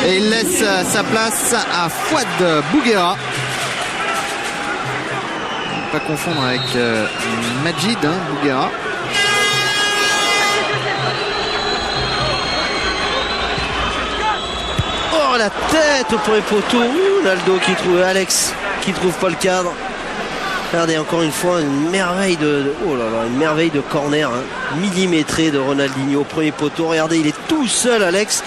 Et il laisse sa place à Fouad Bouguera. Pas confondre avec Majid Bouguera. Oh, la tête au premier poteau. Naldo qui trouve, Alex qui trouve pas le cadre. Regardez encore une fois une merveille une merveille de corner millimétré de Ronaldinho au premier poteau. Regardez, il est tout seul, Alex,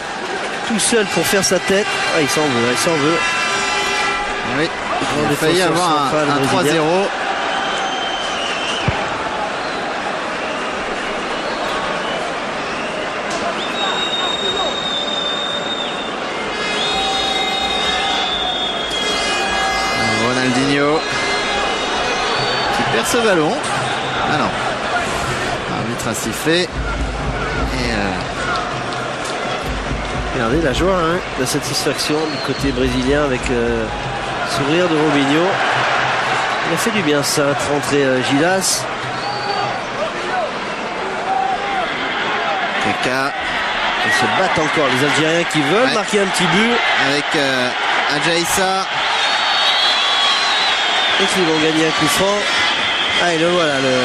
tout seul pour faire sa tête. Il s'en veut. Oui, il a failli avoir un 3-0. Ronaldinho qui perd ce ballon. Ah non, l'arbitre a sifflé. Regardez la joie, la satisfaction du côté brésilien avec sourire de Robinho. Il a fait du bien ça, de rentrer Gilas. Keka. Ils se battent encore, les Algériens qui veulent marquer un petit but. Avec Adjaïssa. Et qui vont gagner un coup franc. Et le voilà, le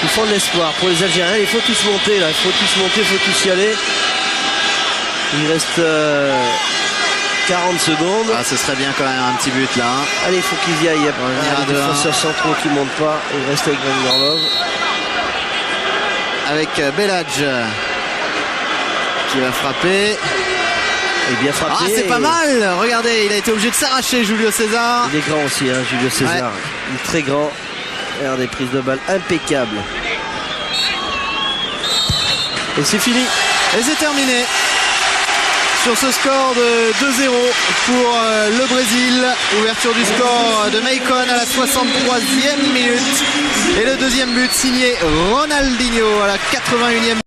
coup franc de l'espoir pour les Algériens. Il faut tous monter là, il faut tous y aller. Il reste 40 secondes. Ce serait bien quand même un petit but là. Allez, il faut qu'ils y aillent. Il y a des défenseurs centraux qui ne montent pas. Il reste avec Van Gorlov. Avec Bellage qui va frapper. Et bien frappé. C'est pas mal. Regardez, il a été obligé de s'arracher, Julio César. Il est grand aussi, Julio César. Il est très grand. Regardez, prise de balle impeccable. Et c'est fini. Et c'est terminé. Sur ce score de 2-0 pour le Brésil. Ouverture du score de Maicon à la 63e minute. Et le deuxième but signé Ronaldinho à la 81e minute.